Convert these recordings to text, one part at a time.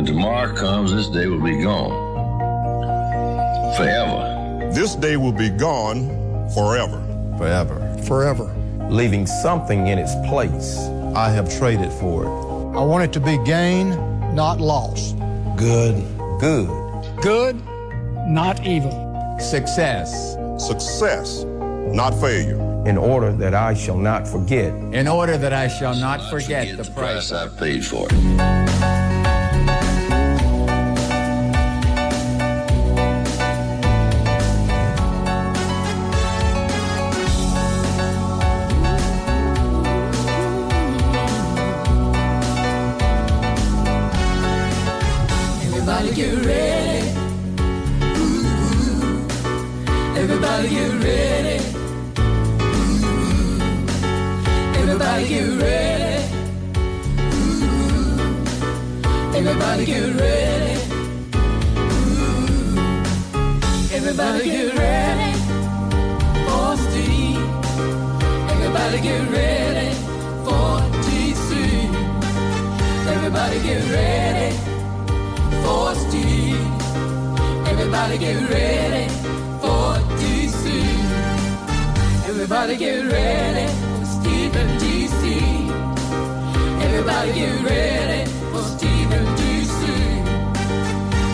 When tomorrow comes, this day will be gone. Forever. This day will be gone forever. Forever. Forever. Leaving something in its place. I have traded for it. I want it to be gain, not loss. Good. Good. Good, not evil. Success. Success, not failure. In order that I shall not forget. In order that I shall not forget the price I paid for it. Everybody get ready. Ooh, everybody get ready. Ooh, everybody get ready. Ooh, everybody get ready. Ooh, everybody get ready for Steve. Everybody get ready for DC. Everybody get ready for Steve. Everybody get ready for DC. Everybody get ready for Steve and DC. Everybody get ready for Steve and DC.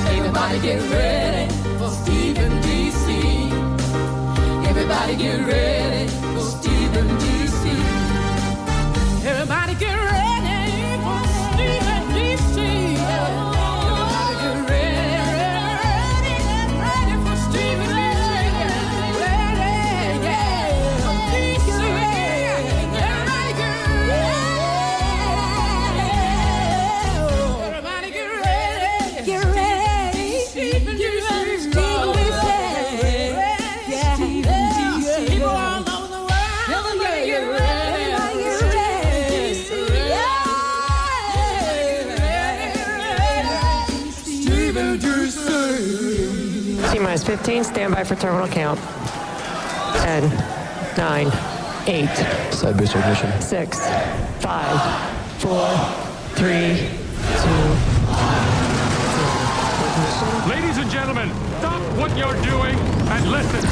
Everybody get ready for Steve and DC. Everybody get ready for Steve and DC. Everybody get ready for Steve and DC. T-minus 15, stand by for terminal count. 10, 9, 8. Side booster ignition. 6, 5, 4, 3, 2, 1. Ladies and gentlemen, stop what you're doing and listen.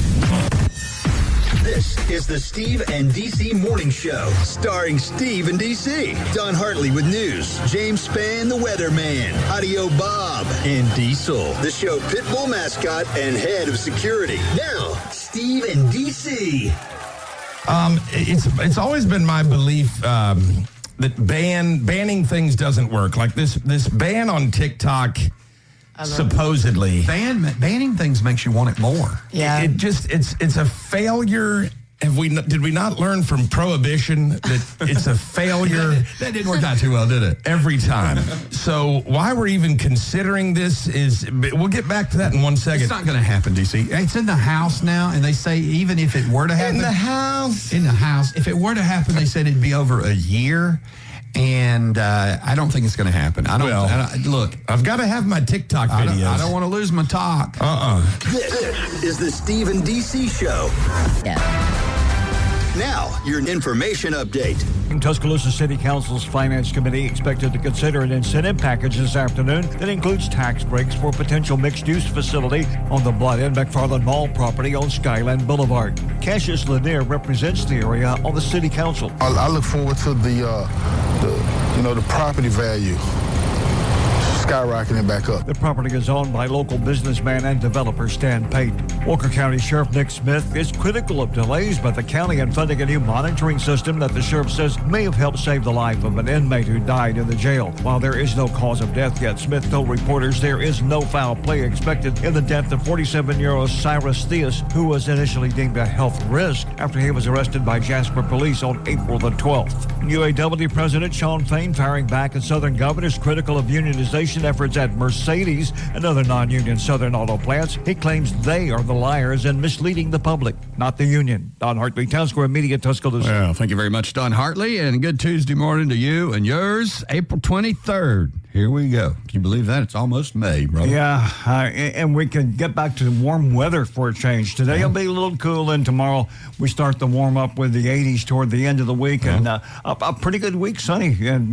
This is the Steve and DC Morning Show, starring Steve and DC, Don Hartley with news, James Spann, the weatherman, Audio Bob, and Diesel, the show pitbull mascot and head of security. Now, Steve and DC. It's always been my belief that banning things doesn't work. Like this ban on TikTok. Supposedly, banning things makes you want it more. Yeah, it's a failure. Did we not learn from Prohibition that it's a failure? that didn't work out too well, did it? Every time. So why we're even considering this is we'll get back to that in 1 second. It's not going to happen, DC. It's in the House now, and they say even if it were to happen, in the House, if it were to happen, they said it'd be over a year. And I don't think it's going to happen. Look, I've got to have my TikTok videos. I don't want to lose my talk. This is the Steve and DC Show. Yeah. Now, your information update. Tuscaloosa City Council's Finance Committee expected to consider an incentive package this afternoon that includes tax breaks for a potential mixed-use facility on the Blood and McFarland Mall property on Skyland Boulevard. Cassius Lanier represents the area on the City Council. I look forward to the property value skyrocketing back up. The property is owned by local businessman and developer Stan Payton. Walker County Sheriff Nick Smith is critical of delays by the county in funding a new monitoring system that the sheriff says may have helped save the life of an inmate who died in the jail. While there is no cause of death yet, Smith told reporters there is no foul play expected in the death of 47-year-old Cyrus Theus, who was initially deemed a health risk after he was arrested by Jasper police on April the 12th. UAW President Shawn Fain firing back at Southern governors critical of unionization efforts at Mercedes and other non-union Southern auto plants. He claims they are the liars and misleading the public, not the union. Don Hartley, Town Square Media, Tuscaloosa. Well, thank you very much, Don Hartley, and good Tuesday morning to you and yours. April 23rd. Here we go. Can you believe that? It's almost May, brother. Yeah, and we can get back to warm weather for a change. Today will be a little cool, and tomorrow we start to warm up with the 80s toward the end of the week, and a pretty good week, sunny and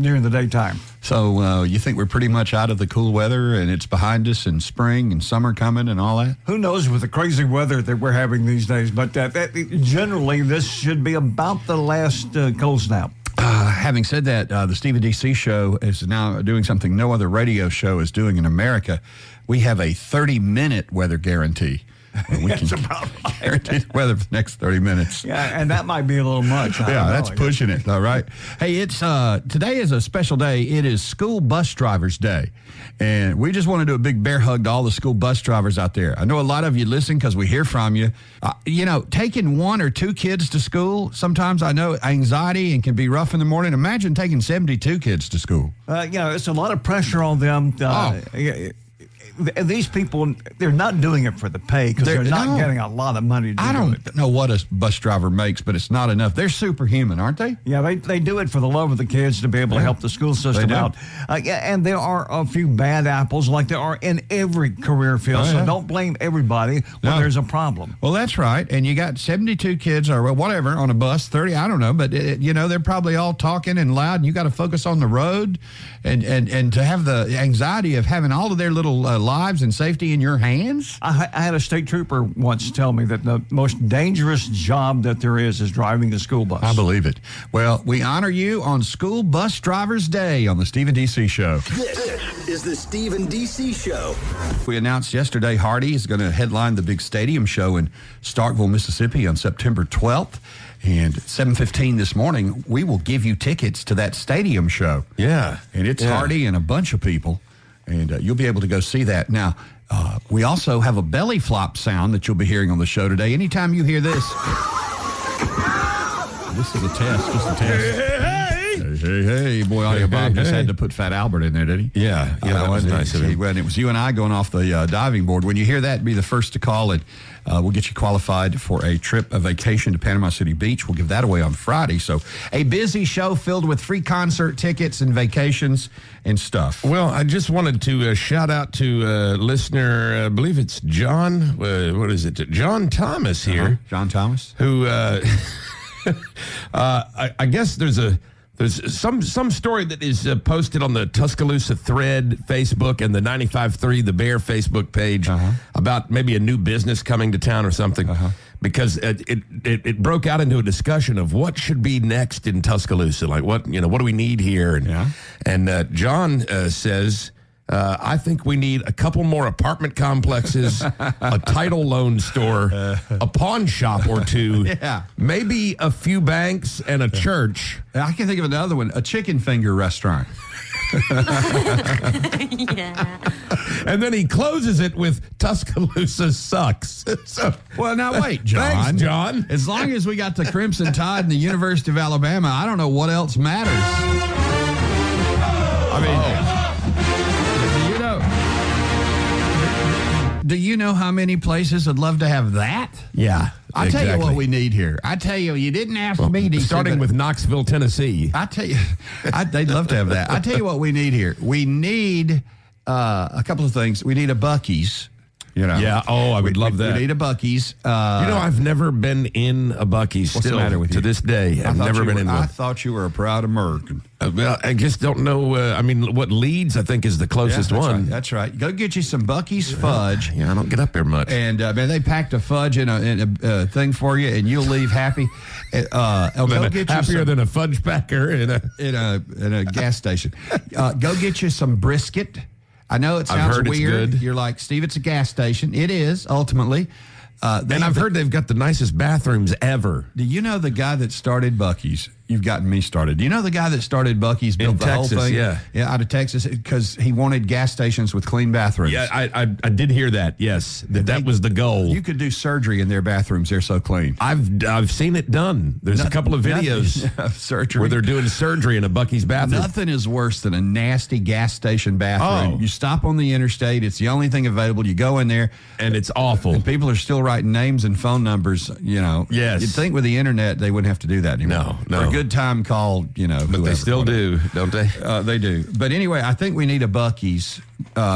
during the daytime. So you think we're pretty much out of the cool weather, and it's behind us, and spring and summer coming and all that? Who knows with the crazy weather that we're having these days, but generally this should be about the last cold snap. Having said that, the Steve and DC show is now doing something no other radio show is doing in America. We have a 30-minute weather guarantee. We can guarantee the weather for the next 30 minutes. Yeah, and that might be a little much. That's pushing it, all right? Hey, it's today is a special day. It is School Bus Drivers Day. And we just want to do a big bear hug to all the school bus drivers out there. I know a lot of you listen because we hear from you. Taking 1 or 2 kids to school, sometimes I know anxiety and can be rough in the morning. Imagine taking 72 kids to school. It's a lot of pressure on them. These people, they're not doing it for the pay because they're not getting a lot of money to do it. I don't know what a bus driver makes, but it's not enough. They're superhuman, aren't they? Yeah, they do it for the love of the kids to be able to help the school system out. And there are a few bad apples like there are in every career field, so don't blame everybody when there's a problem. Well, that's right. And you got 72 kids or whatever on a bus, 30, I don't know, but they're probably all talking and loud, and you got to focus on the road and to have the anxiety of having all of their little lives and safety in your hands? I had a state trooper once tell me that the most dangerous job that there is driving a school bus. I believe it. Well, we honor you on School Bus Drivers Day on the Steve and DC Show. This is the Steve and DC Show. We announced yesterday Hardy is going to headline the big stadium show in Starkville, Mississippi on September 12th. And at 7:15 this morning, we will give you tickets to that stadium show. Yeah. And it's Hardy and a bunch of people. And you'll be able to go see that. Now, we also have a belly flop sound that you'll be hearing on the show today. Anytime you hear this. This is a test, just a test. Hey. Boy, Audio Bob just had to put Fat Albert in there, did he? Yeah, that was nice of him. When it was you and I going off the diving board. When you hear that, be the first to call it. We'll get you qualified for a vacation to Panama City Beach. We'll give that away on Friday. So a busy show filled with free concert tickets and vacations and stuff. Well, I just wanted to shout out to listener, I believe it's John, what is it? John Thomas here. John Thomas. Who, I guess there's some story that is posted on the Tuscaloosa thread Facebook and the 95.3 The Bear Facebook page about maybe a new business coming to town or something, because it broke out into a discussion of what should be next in Tuscaloosa, like what do we need here, and John says, I think we need a couple more apartment complexes, a title loan store, a pawn shop or two, maybe a few banks and a church. I can think of another one, a chicken finger restaurant. And then he closes it with Tuscaloosa sucks. Well, now wait, John. Thanks, John. As long as we got the Crimson Tide and the University of Alabama, I don't know what else matters. I mean... Do you know how many places would love to have that? Yeah, I'll tell you what we need here. I tell you, you didn't ask me. DC, starting with Knoxville, Tennessee. I tell you, they'd love to have that. I tell you what we need here. We need a couple of things. We need a Buc-ee's. Yeah. Oh, I would love that. We need a Buc-ee's. I've never been in a Buc-ee's. What's the matter with you? To this day, I've never been in one. I thought you were a proud American. Well, I just don't know. What Leeds, I think, is the closest one. Right, that's right. Go get you some Buc-ee's fudge. Yeah, I don't get up there much. And man, they packed a fudge in a thing for you, and you'll leave happy. Happier than a fudge packer in a gas station. Go get you some brisket. I know it sounds weird. You're like, Steve, it's a gas station. It is, ultimately. And I've heard they've got the nicest bathrooms ever. Do you know the guy that started Buc-ee's? You've gotten me started. Do you know the guy that started Buc-ee's, built the whole thing? Yeah, out of Texas, because he wanted gas stations with clean bathrooms. Yeah, I did hear that. Yes, that was the goal. You could do surgery in their bathrooms; they're so clean. I've seen it done. There's a couple of videos of surgery where they're doing surgery in a Buc-ee's bathroom. Nothing is worse than a nasty gas station bathroom. Oh. You stop on the interstate; it's the only thing available. You go in there, and it's awful. And people are still writing names and phone numbers. Yes. You'd think with the internet they wouldn't have to do that anymore. No. good time call, But whoever, they still do, don't they? They do. But anyway, I think we need a Buc-ee's.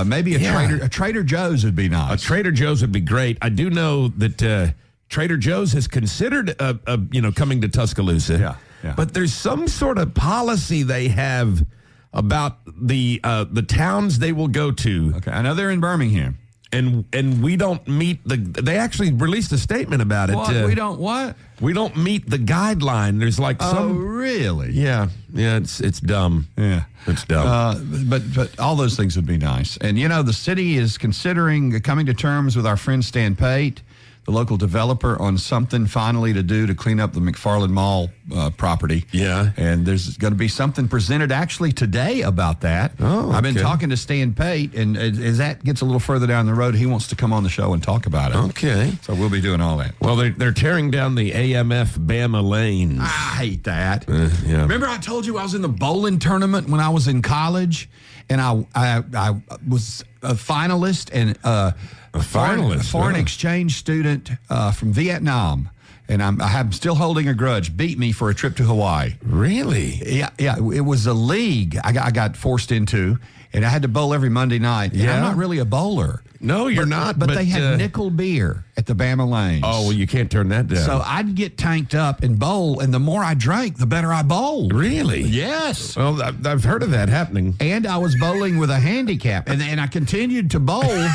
Maybe a Trader Joe's would be nice. A Trader Joe's would be great. I do know that Trader Joe's has considered coming to Tuscaloosa. Yeah. But there's some sort of policy they have about the towns they will go to. Okay, I know they're in Birmingham. And we don't meet they actually released a statement about it. What? We don't what? We don't meet the guideline. There's like some. Oh, really? Yeah, it's dumb. Yeah. It's dumb. But all those things would be nice. And, the city is considering coming to terms with our friend Stan Pate, the local developer, on something finally to do to clean up the McFarland Mall property. Yeah. And there's going to be something presented actually today about that. Oh, okay. I've been talking to Stan Pate, and as that gets a little further down the road, he wants to come on the show and talk about it. Okay. So we'll be doing all that. Well, they're tearing down the AMF Bama lanes. I hate that. Yeah. Remember I told you I was in the bowling tournament when I was in college, and I was a finalist and a foreign exchange student from Vietnam, and I'm still holding a grudge. Beat me for a trip to Hawaii. Really? Yeah. It was a league I got forced into, and I had to bowl every Monday night. And I'm not really a bowler. No, you're not. But they had nickel beer at the Bama Lanes. Oh, well, you can't turn that down. So I'd get tanked up and bowl, and the more I drank, the better I bowled. Really? Yes. Well, I've heard of that happening. And I was bowling with a handicap, and I continued to bowl.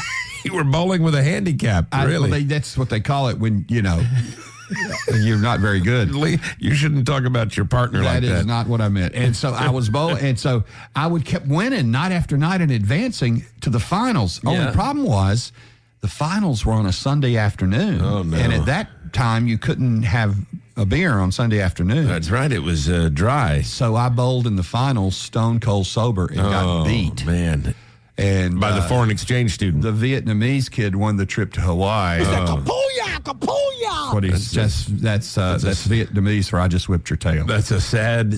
You were bowling with a handicap, really? Well, that's what they call it when, you're not very good. You shouldn't talk about your partner like that. That is not what I meant. And so I was bowling, and so I would keep winning night after night and advancing to the finals. Yeah. Only problem was the finals were on a Sunday afternoon. Oh, no. And at that time, you couldn't have a beer on Sunday afternoon. That's right. It was dry. So I bowled in the finals stone cold sober and got beat. Oh, man. And by the foreign exchange student. The Vietnamese kid won the trip to Hawaii. Kapuya! What he's that's Vietnamese for I just whipped your tail. That's a sad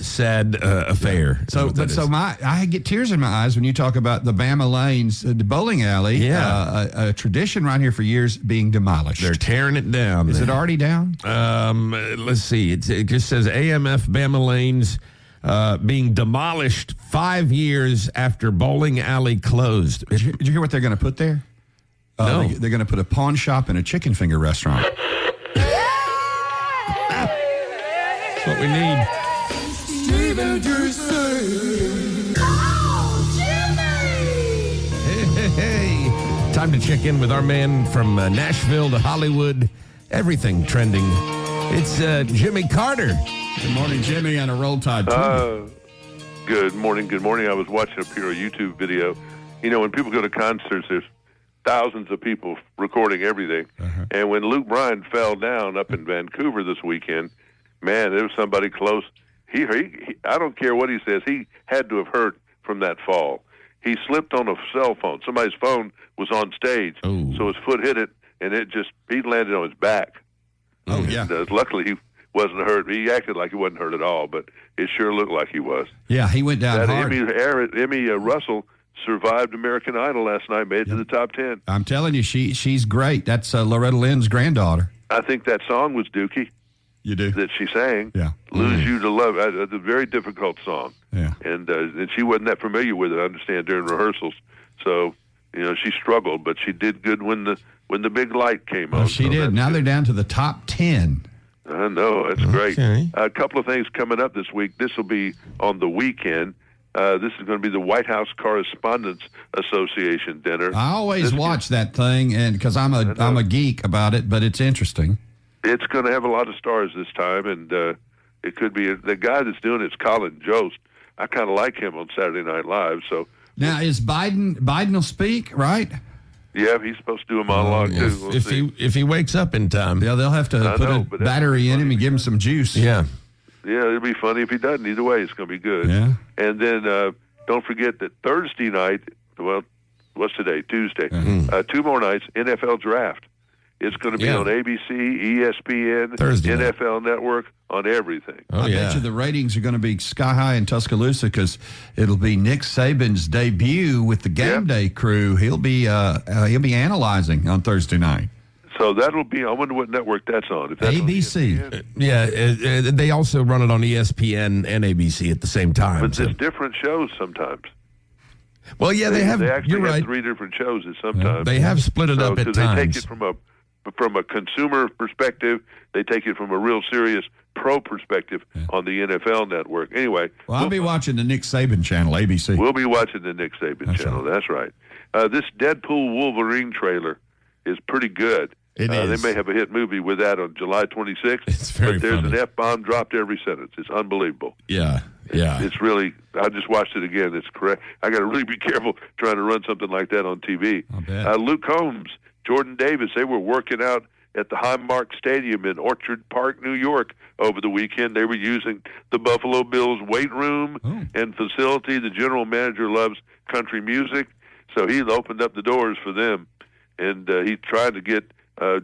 affair. So I get tears in my eyes when you talk about the Bama Lanes, the bowling alley. Yeah. A tradition right here for years being demolished. They're tearing it down. Is it already down? Let's see. It just says AMF Bama Lanes being demolished 5 years after bowling alley closed. Did you hear what they're going to put there? No. They're going to put a pawn shop and a chicken finger restaurant. That's what we need. Stephen D.C. Oh, Jimmy! Hey. Time to check in with our man from Nashville to Hollywood. Everything trending. It's Jimmy Carter. Good morning, Jimmy, on a Roll Tide. Good morning. I was watching a pure YouTube video. When people go to concerts, there's thousands of people recording everything. Uh-huh. And when Luke Bryan fell down up in Vancouver this weekend, man, there was somebody close. He I don't care what he says, he had to have hurt from that fall. He slipped on a cell phone. Somebody's phone was on stage, so his foot hit it, and he landed on his back. Oh, yeah. And, luckily, he wasn't hurt. He acted like he wasn't hurt at all, but it sure looked like he was. Yeah, he went down hard. Emmy Russell survived American Idol last night, made it to the top 10. I'm telling you, she's great. That's Loretta Lynn's granddaughter. I think that song was Dookie. You do? That she sang. Yeah. Lose You to Love. It's a very difficult song. Yeah. And she wasn't that familiar with it, I understand, during rehearsals. So, she struggled, but she did good when the big light came on. She did. Now they're down to the top 10. I know. That's great. A couple of things coming up this week. This will be on the weekend. This is going to be the White House Correspondents Association dinner. I always watch that thing, and because I'm a geek about it, but it's interesting. It's going to have a lot of stars this time, and it could be the guy that's doing it's Colin Jost. I kind of like him on Saturday Night Live. So now is Biden will speak, right? Yeah, he's supposed to do a monologue too. If he wakes up in time, yeah, they'll have to put a battery in him and give him some juice. Yeah. Yeah, it'll be funny if he doesn't. Either way, it's going to be good. Yeah. And then don't forget that Thursday night, well, what's today? Tuesday. 2 more nights, NFL Draft. It's going to be on ABC, ESPN, Thursday NFL Network, on everything. I bet you the ratings are going to be sky high in Tuscaloosa because it'll be Nick Saban's debut with the game day crew. He'll be analyzing on Thursday night. So that'll be, I wonder what network that's on. If that's ABC. Yeah, they also run it on ESPN and ABC at the same time. But there's different shows sometimes. Well, yeah, they have. They actually You're have right. 3 different shows at sometimes. They have split it up at they times. take it from a consumer perspective. They take it from a real serious pro perspective on the NFL network. Anyway. Well, I'll be watching the Nick Saban channel, ABC. We'll be watching the Nick Saban channel. Right. That's right. This Deadpool Wolverine trailer is pretty good. It is. They may have a hit movie with that on July 26th. It's very But there's funny. an F-bomb dropped every sentence. It's unbelievable. Yeah. It's really, I just watched it again. It's correct. I got to really be careful trying to run something like that on TV. I bet. Luke Combs, Jordan Davis, they were working out at the Highmark Stadium in Orchard Park, New York over the weekend. They were using the Buffalo Bills weight room and facility. The general manager loves country music, so he opened up the doors for them. And he tried to get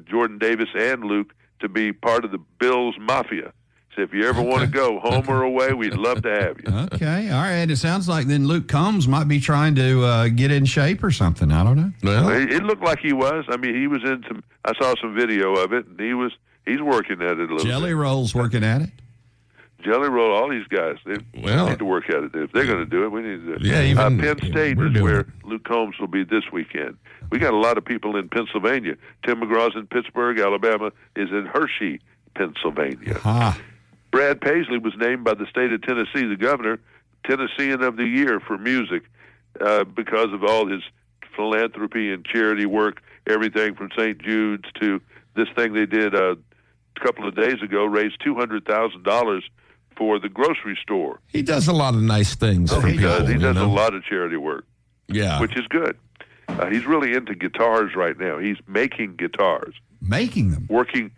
Jordan Davis and Luke to be part of the Bills Mafia. So if you ever want to go home or away, we'd love to have you. Okay, all right. It sounds like then Luke Combs might be trying to get in shape or something. I don't know. Well, it looked like he was. I mean, he was in some. I saw some video of it, and he's working at it a little. Jelly Roll's working at it. Jelly Roll, all these guys, they need to work at it. If they're going to do it, we need to do it. Yeah, even Penn State we're is doing where it. Luke Combs will be this weekend. We got a lot of people in Pennsylvania. Tim McGraw's in Pittsburgh. Alabama is in Hershey, Pennsylvania. Ah. Brad Paisley was named by the state of Tennessee, the governor, Tennessean of the Year for music because of all his philanthropy and charity work, everything from St. Jude's to this thing they did a couple of days ago, raised $200,000 for the grocery store. he does a lot of nice things for He people. does. He you does a know? lot of charity work, Yeah. which is good. He's really into guitars right now. He's making guitars, Making them. working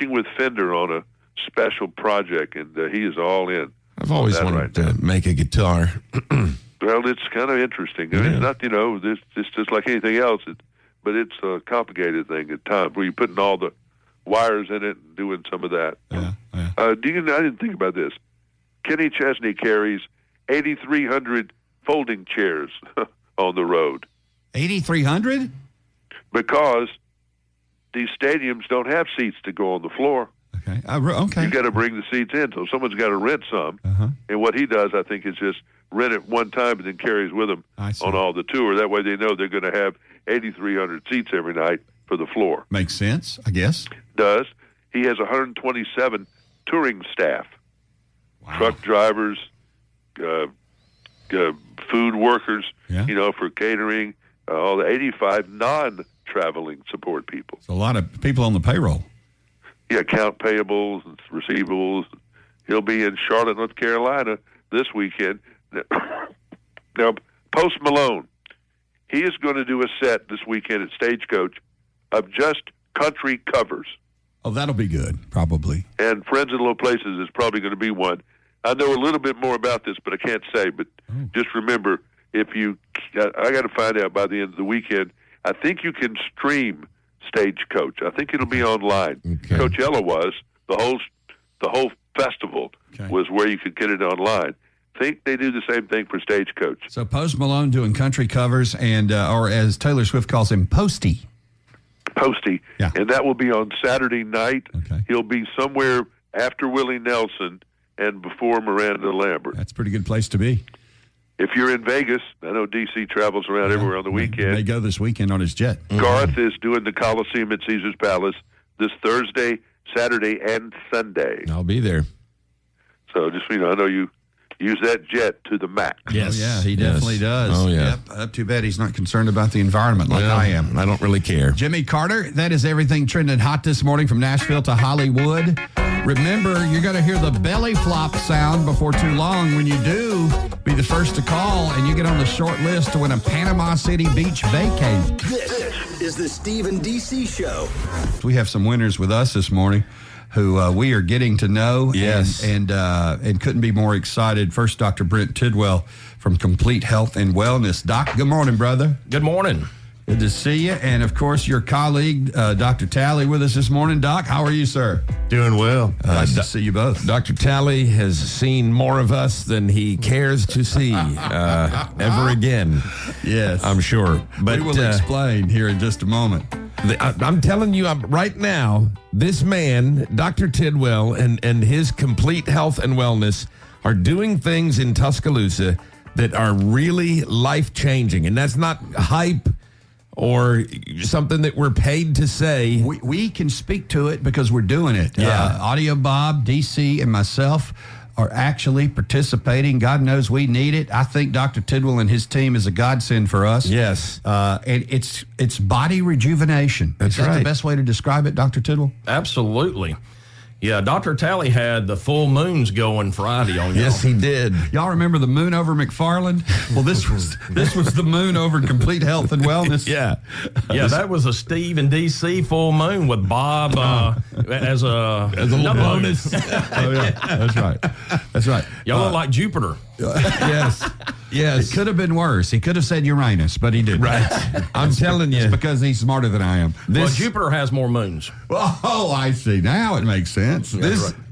with Fender on a special project, and he is all in. I've always on that wanted right now. to make a guitar. Well, it's kind of interesting. I mean, it's not, it's just like anything else, but it's a complicated thing at times where you're putting all the wires in it and doing some of that. Yeah. I didn't think about this. Kenny Chesney carries 8,300 folding chairs on the road 8,300? because these stadiums don't have seats to go on the floor. Okay. Okay. You got to bring the seats in, so someone's got to rent some. And what he does, I think, is just rent it one time and then carries with them on all the tour. That way they know they're going to have 8,300 seats every night for the floor. Makes sense, I guess. Does. He has 127 touring staff, truck drivers, food workers, for catering, all the 85 non-traveling support people. It's a lot of people on the payroll. Yeah, account payables, and receivables. He'll be in Charlotte, North Carolina this weekend. Now, Post Malone, he is going to do a set this weekend at Stagecoach of just country covers. Oh, that'll be good, probably. And Friends in Low Places is probably going to be one. I know a little bit more about this, but I can't say. But just remember, I got to find out by the end of the weekend. I think you can stream Stagecoach. I think it'll be online. Okay. Coachella was the whole festival was where you could get it online. Think they do the same thing for Stagecoach. So Post Malone doing country covers and, or as Taylor Swift calls him, Posty. Yeah. And that will be on Saturday night. Okay. He'll be somewhere after Willie Nelson and before Miranda Lambert. That's a pretty good place to be. If you're in Vegas, I know DC travels around everywhere on the weekend. They go this weekend on his jet. Garth is doing the Coliseum at Caesar's Palace this Thursday, Saturday, and Sunday. I'll be there. So just, I know you use that jet to the max. Yes. Oh, yeah, he definitely does. Oh, yeah. Yep. Too bad he's not concerned about the environment like I am. I don't really care. Jimmy Carter, that is everything trending hot this morning from Nashville to Hollywood. Remember, you're going to hear the belly flop sound before too long. When you do, be the first to call, and you get on the short list to win a Panama City Beach vacay. This is the Steve and DC Show. We have some winners with us this morning who we are getting to know. Yes. And couldn't be more excited. First, Dr. Brent Tidwell from Complete Health and Wellness. Doc, good morning, brother. Good morning. Good to see you. And, of course, your colleague, Dr. Talley, with us this morning. Doc, how are you, sir? Doing well. Nice to see you both. Dr. Talley has seen more of us than he cares to see ever again. Yes. I'm sure. But we will explain here in just a moment. I'm telling you, right now, this man, Dr. Tidwell, and his complete health and wellness are doing things in Tuscaloosa that are really life-changing. And that's not hype or something that we're paid to say. We can speak to it because we're doing it. Yeah. Audio Bob, DC, and myself are actually participating. God knows we need it. I think Dr. Tidwell and his team is a godsend for us. Yes. And it's body rejuvenation. That's is that right. the best way to describe it, Dr. Tidwell? Absolutely. Yeah, Dr. Talley had the full moons going Friday on y'all. Yes, he did. Y'all remember the moon over McFarland? Well, this was the moon over Complete Health and Wellness. Yeah. Yeah, that was a Steve and DC full moon with Bob as a little bonus. Oh, yeah. That's right. That's right. Y'all look like Jupiter. Yes. Yes. It could have been worse. He could have said Uranus, but he didn't. Right. I'm telling you. It's because he's smarter than I am. Well, Jupiter has more moons. Oh, I see. Now it makes sense.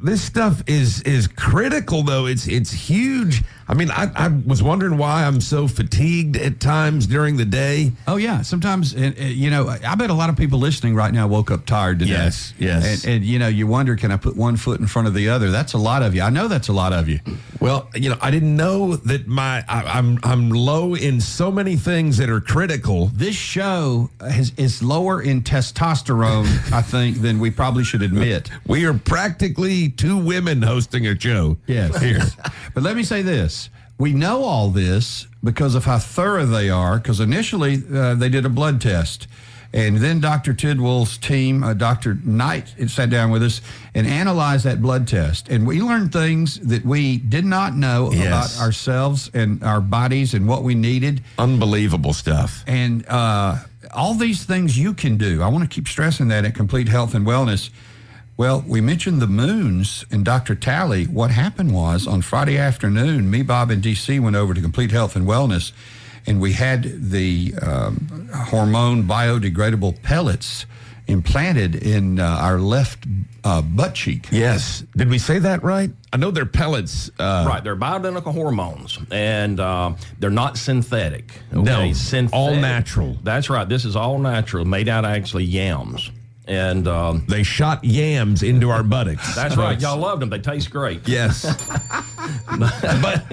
This stuff is critical, though. It's huge. I mean, I was wondering why I'm so fatigued at times during the day. Oh, yeah. Sometimes, I bet a lot of people listening right now woke up tired today. Yes. And you wonder, can I put one foot in front of the other? That's a lot of you. I know that's a lot of you. Well, I didn't know that I'm low in so many things that are critical. This show is lower in testosterone, I think, than we probably should admit. We are practically two women hosting a show. Yes. Here. But let me say this. We know all this because of how thorough they are, because initially they did a blood test. And then Dr. Tidwell's team, Dr. Knight, sat down with us and analyzed that blood test. And we learned things that we did not know about ourselves and our bodies and what we needed. Unbelievable stuff. And all these things you can do. I want to keep stressing that at Complete Health and Wellness. Well, we mentioned the moons and Dr. Talley. What happened was on Friday afternoon, me, Bob, and DC went over to Complete Health and Wellness, and we had the hormone biodegradable pellets implanted in our left butt cheek. Yes. Did we say that right? I know they're pellets. Right. They're bioidentical hormones, and they're not synthetic. Okay? No, synthetic. all natural. That's right. This is all natural, made out of actually yams. And they shot yams into our buttocks. That's right. Y'all loved them. They taste great. Yes. But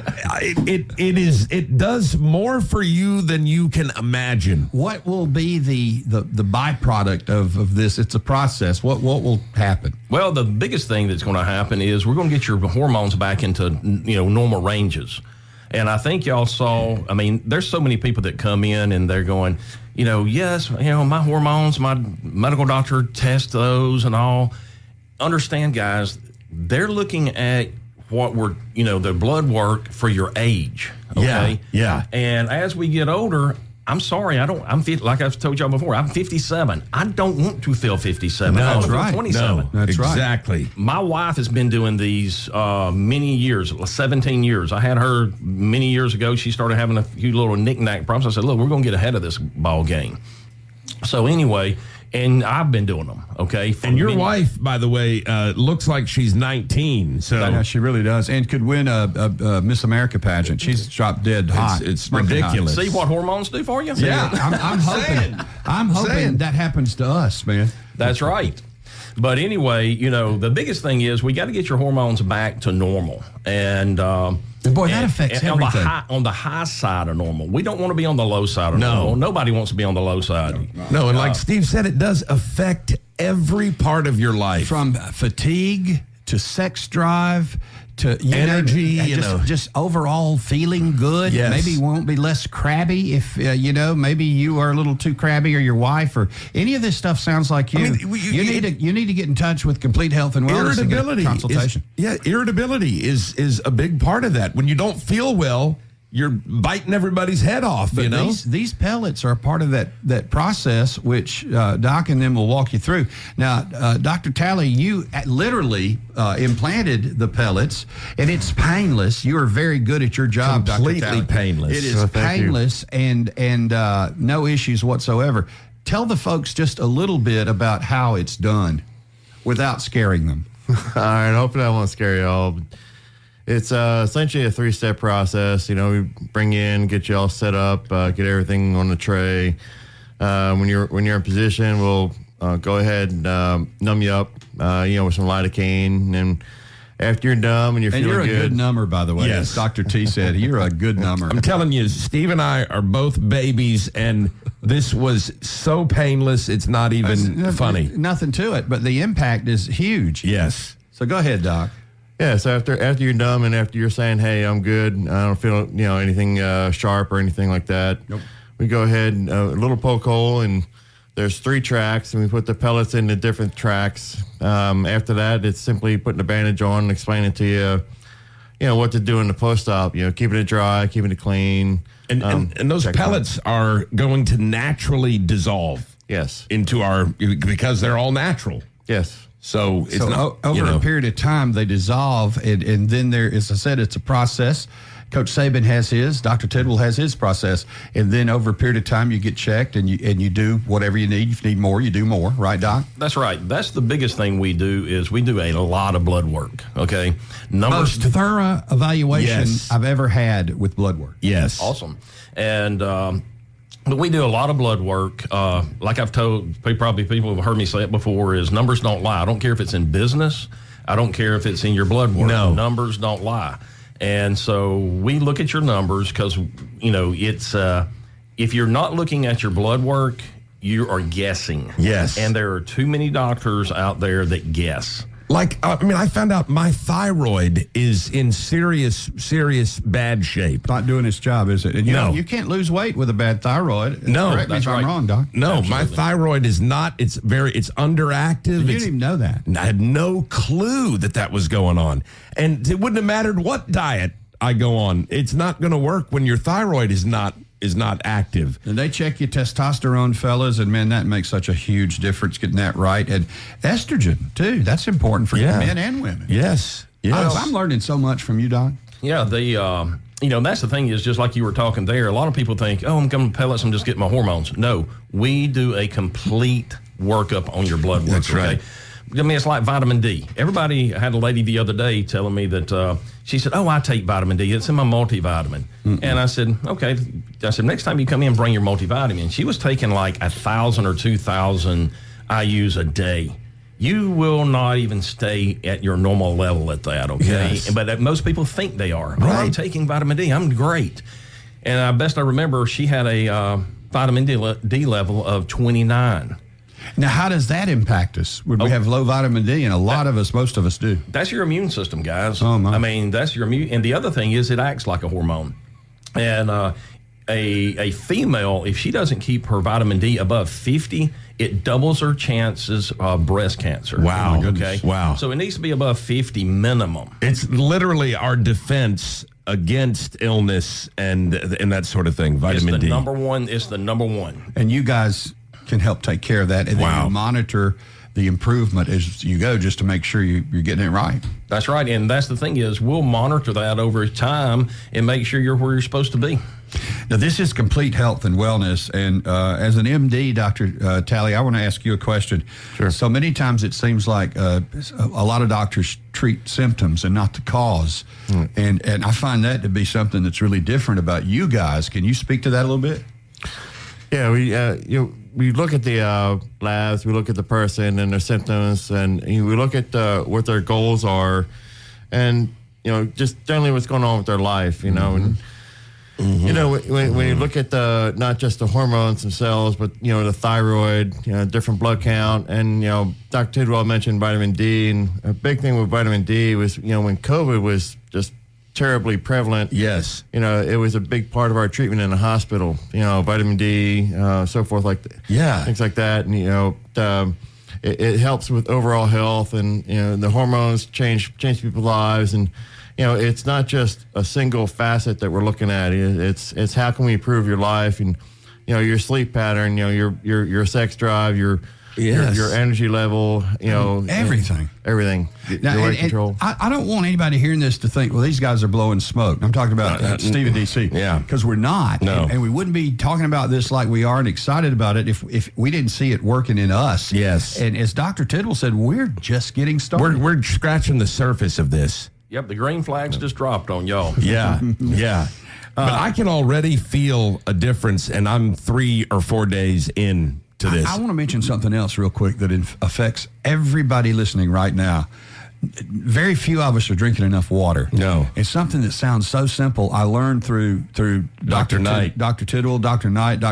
it does more for you than you can imagine. What will be the byproduct of this? It's a process. What will happen? Well, the biggest thing that's going to happen is we're going to get your hormones back into normal ranges. And I think y'all saw, there's so many people that come in and they're going, yes, my hormones, my medical doctor tests those and all. Understand, guys, they're looking at what the blood work for your age. Okay. Yeah. And as we get older, I'm sorry, like I've told y'all before, I'm 57. I don't want to feel 57. No, I want to feel right. 27. No, that's exactly. Right. My wife has been doing these many years, 17 years. I had her many years ago. She started having a few little knick-knack problems. I said, look, we're going to get ahead of this ball game. So anyway, and I've been doing them, okay? And your wife, by the way, looks like she's 19. So yeah, she really does, and could win a Miss America pageant. She's dropped dead hot. It's ridiculous. See what hormones do for you? Yeah, I'm hoping that happens to us, man. That's right. But anyway, the biggest thing is we got to get your hormones back to normal. And boy, that affects everything. On the high side of normal. We don't want to be on the low side of normal. Nobody wants to be on the low side. No, and like Steve said, it does affect every part of your life. From fatigue to sex drive to energy, just overall feeling good. Yes. Maybe you won't be less crabby if maybe you are a little too crabby, or your wife, or any of this stuff sounds like you. You need to get in touch with Complete Health and Wellness and get a consultation. Irritability is a big part of that. When you don't feel well, you're biting everybody's head off. But these pellets are a part of that process, which Doc and them will walk you through. Now, Dr. Talley, you literally implanted the pellets, and it's painless. You are very good at your job, Dr. Talley. Completely painless. It is painless and no issues whatsoever. Tell the folks just a little bit about how it's done without scaring them. All right, hopefully I won't scare you all. It's essentially a 3-step process. We bring you in, get you all set up, get everything on the tray. When you're in position, we'll go ahead and numb you up, with some lidocaine. And after you're numb and you're feeling you're a good number, by the way. Yes. As Dr. T said, you're a good number. I'm telling you, Steve and I are both babies, and this was so painless, it's not even funny. Nothing to it, but the impact is huge. Yes. So go ahead, Doc. Yeah, so after you're numb and after you're saying, hey, I'm good, I don't feel anything sharp or anything like that, Nope. we go ahead and a little poke hole, and there's 3 tracks, and we put the pellets into different tracks. After that, it's simply putting a bandage on and explaining to you, what to do in the post-op, keeping it dry, keeping it clean. And those pellets are going to naturally dissolve. Yes. Because they're all natural. Yes. So it's not over a period of time they dissolve, and then there, as I said, it's a process. Coach Saban has his, Dr. Tidwell has his process, and then over a period of time you get checked and you do whatever you need. If you need more, you do more, right, Doc? That's right. That's the biggest thing we do is we do a lot of blood work. Okay, most thorough evaluation Yes. I've ever had with blood work. Yes, awesome, and. But we do a lot of blood work. Like I've told, probably people have heard me say it before, is numbers don't lie. I don't care if it's in business. I don't care if it's in your blood work. No. Numbers don't lie. And so we look at your numbers because, it's if you're not looking at your blood work, you are guessing. Yes. And there are too many doctors out there that guess. I found out my thyroid is in serious bad shape. Not doing its job, is it? And No. you can't lose weight with a bad thyroid. No, Correct me that's if I'm right. wrong, Doc. No, Absolutely. my thyroid is not. It's underactive. You didn't even know that. I had no clue that was going on. And it wouldn't have mattered what diet I go on. It's not going to work when your thyroid is not active. And they check your testosterone, fellas, and man, that makes such a huge difference getting that right. And estrogen, too. That's important for men and women. Yes. I'm learning so much from you, Doc. Yeah, that's the thing is just like you were talking there. A lot of people think, I'm coming to pellets, I'm just getting my hormones. No, we do a complete workup on your blood work. That's right. I mean, it's like vitamin D. Everybody had a lady the other day telling me that she said, I take vitamin D. It's in my multivitamin. Mm-mm. And I said, okay. I said, next time you come in, bring your multivitamin. She was taking like 1,000 or 2,000 IUs a day. You will not even stay at your normal level at that, okay? Yes. But most people think they are. Right. I'm taking vitamin D. I'm great. And best I remember, she had a vitamin D level of 29. Now, how does that impact us? Would we have low vitamin D? And most of us do. That's your immune system, guys. Oh, my. I mean, that's your immune. And the other thing is it acts like a hormone. And a female, if she doesn't keep her vitamin D above 50, it doubles her chances of breast cancer. Wow. Oh, my goodness. Okay. Wow. So it needs to be above 50 minimum. It's literally our defense against illness and that sort of thing. Vitamin D. It's the number one. And you guys can help take care of that. And then you monitor the improvement as you go just to make sure you're getting it right. That's right. And that's the thing is we'll monitor that over time and make sure you're where you're supposed to be. Now, this is complete health and wellness. And as an MD, Dr. Talley, I want to ask you a question. Sure. So many times it seems like a lot of doctors treat symptoms and not the cause. And I find that to be something that's really different about you guys. Can you speak to that a little bit? Yeah, we look at the labs, we look at the person and their symptoms, and we look at what their goals are, and just generally what's going on with their life. And when you look at not just the hormones themselves, but the thyroid, different blood count, and Dr. Tidwell mentioned vitamin D, and a big thing with vitamin D was when COVID was just terribly prevalent. Yes. It was a big part of our treatment in the hospital, vitamin D, so forth, things like that. And, it helps with overall health, and, the hormones change people's lives. And, it's not just a single facet that we're looking at. It's how can we improve your life and, your sleep pattern, your sex drive, your energy level, everything. Now, your weight control. I don't want anybody hearing this to think, well, these guys are blowing smoke. I'm talking about Steve and DC. Yeah. Because we're not. No. And we wouldn't be talking about this like we are and excited about it if we didn't see it working in us. Yes. And as Dr. Tidwell said, we're just getting started. We're scratching the surface of this. Yep, the green flags just dropped on y'all. Yeah, yeah. But I can already feel a difference, and I'm 3 or 4 days in to this. I want to mention something else real quick that affects everybody listening right now. Very few of us are drinking enough water. No. It's something that sounds so simple. I learned through Dr. Knight. Dr. Tidwell, Dr. Knight,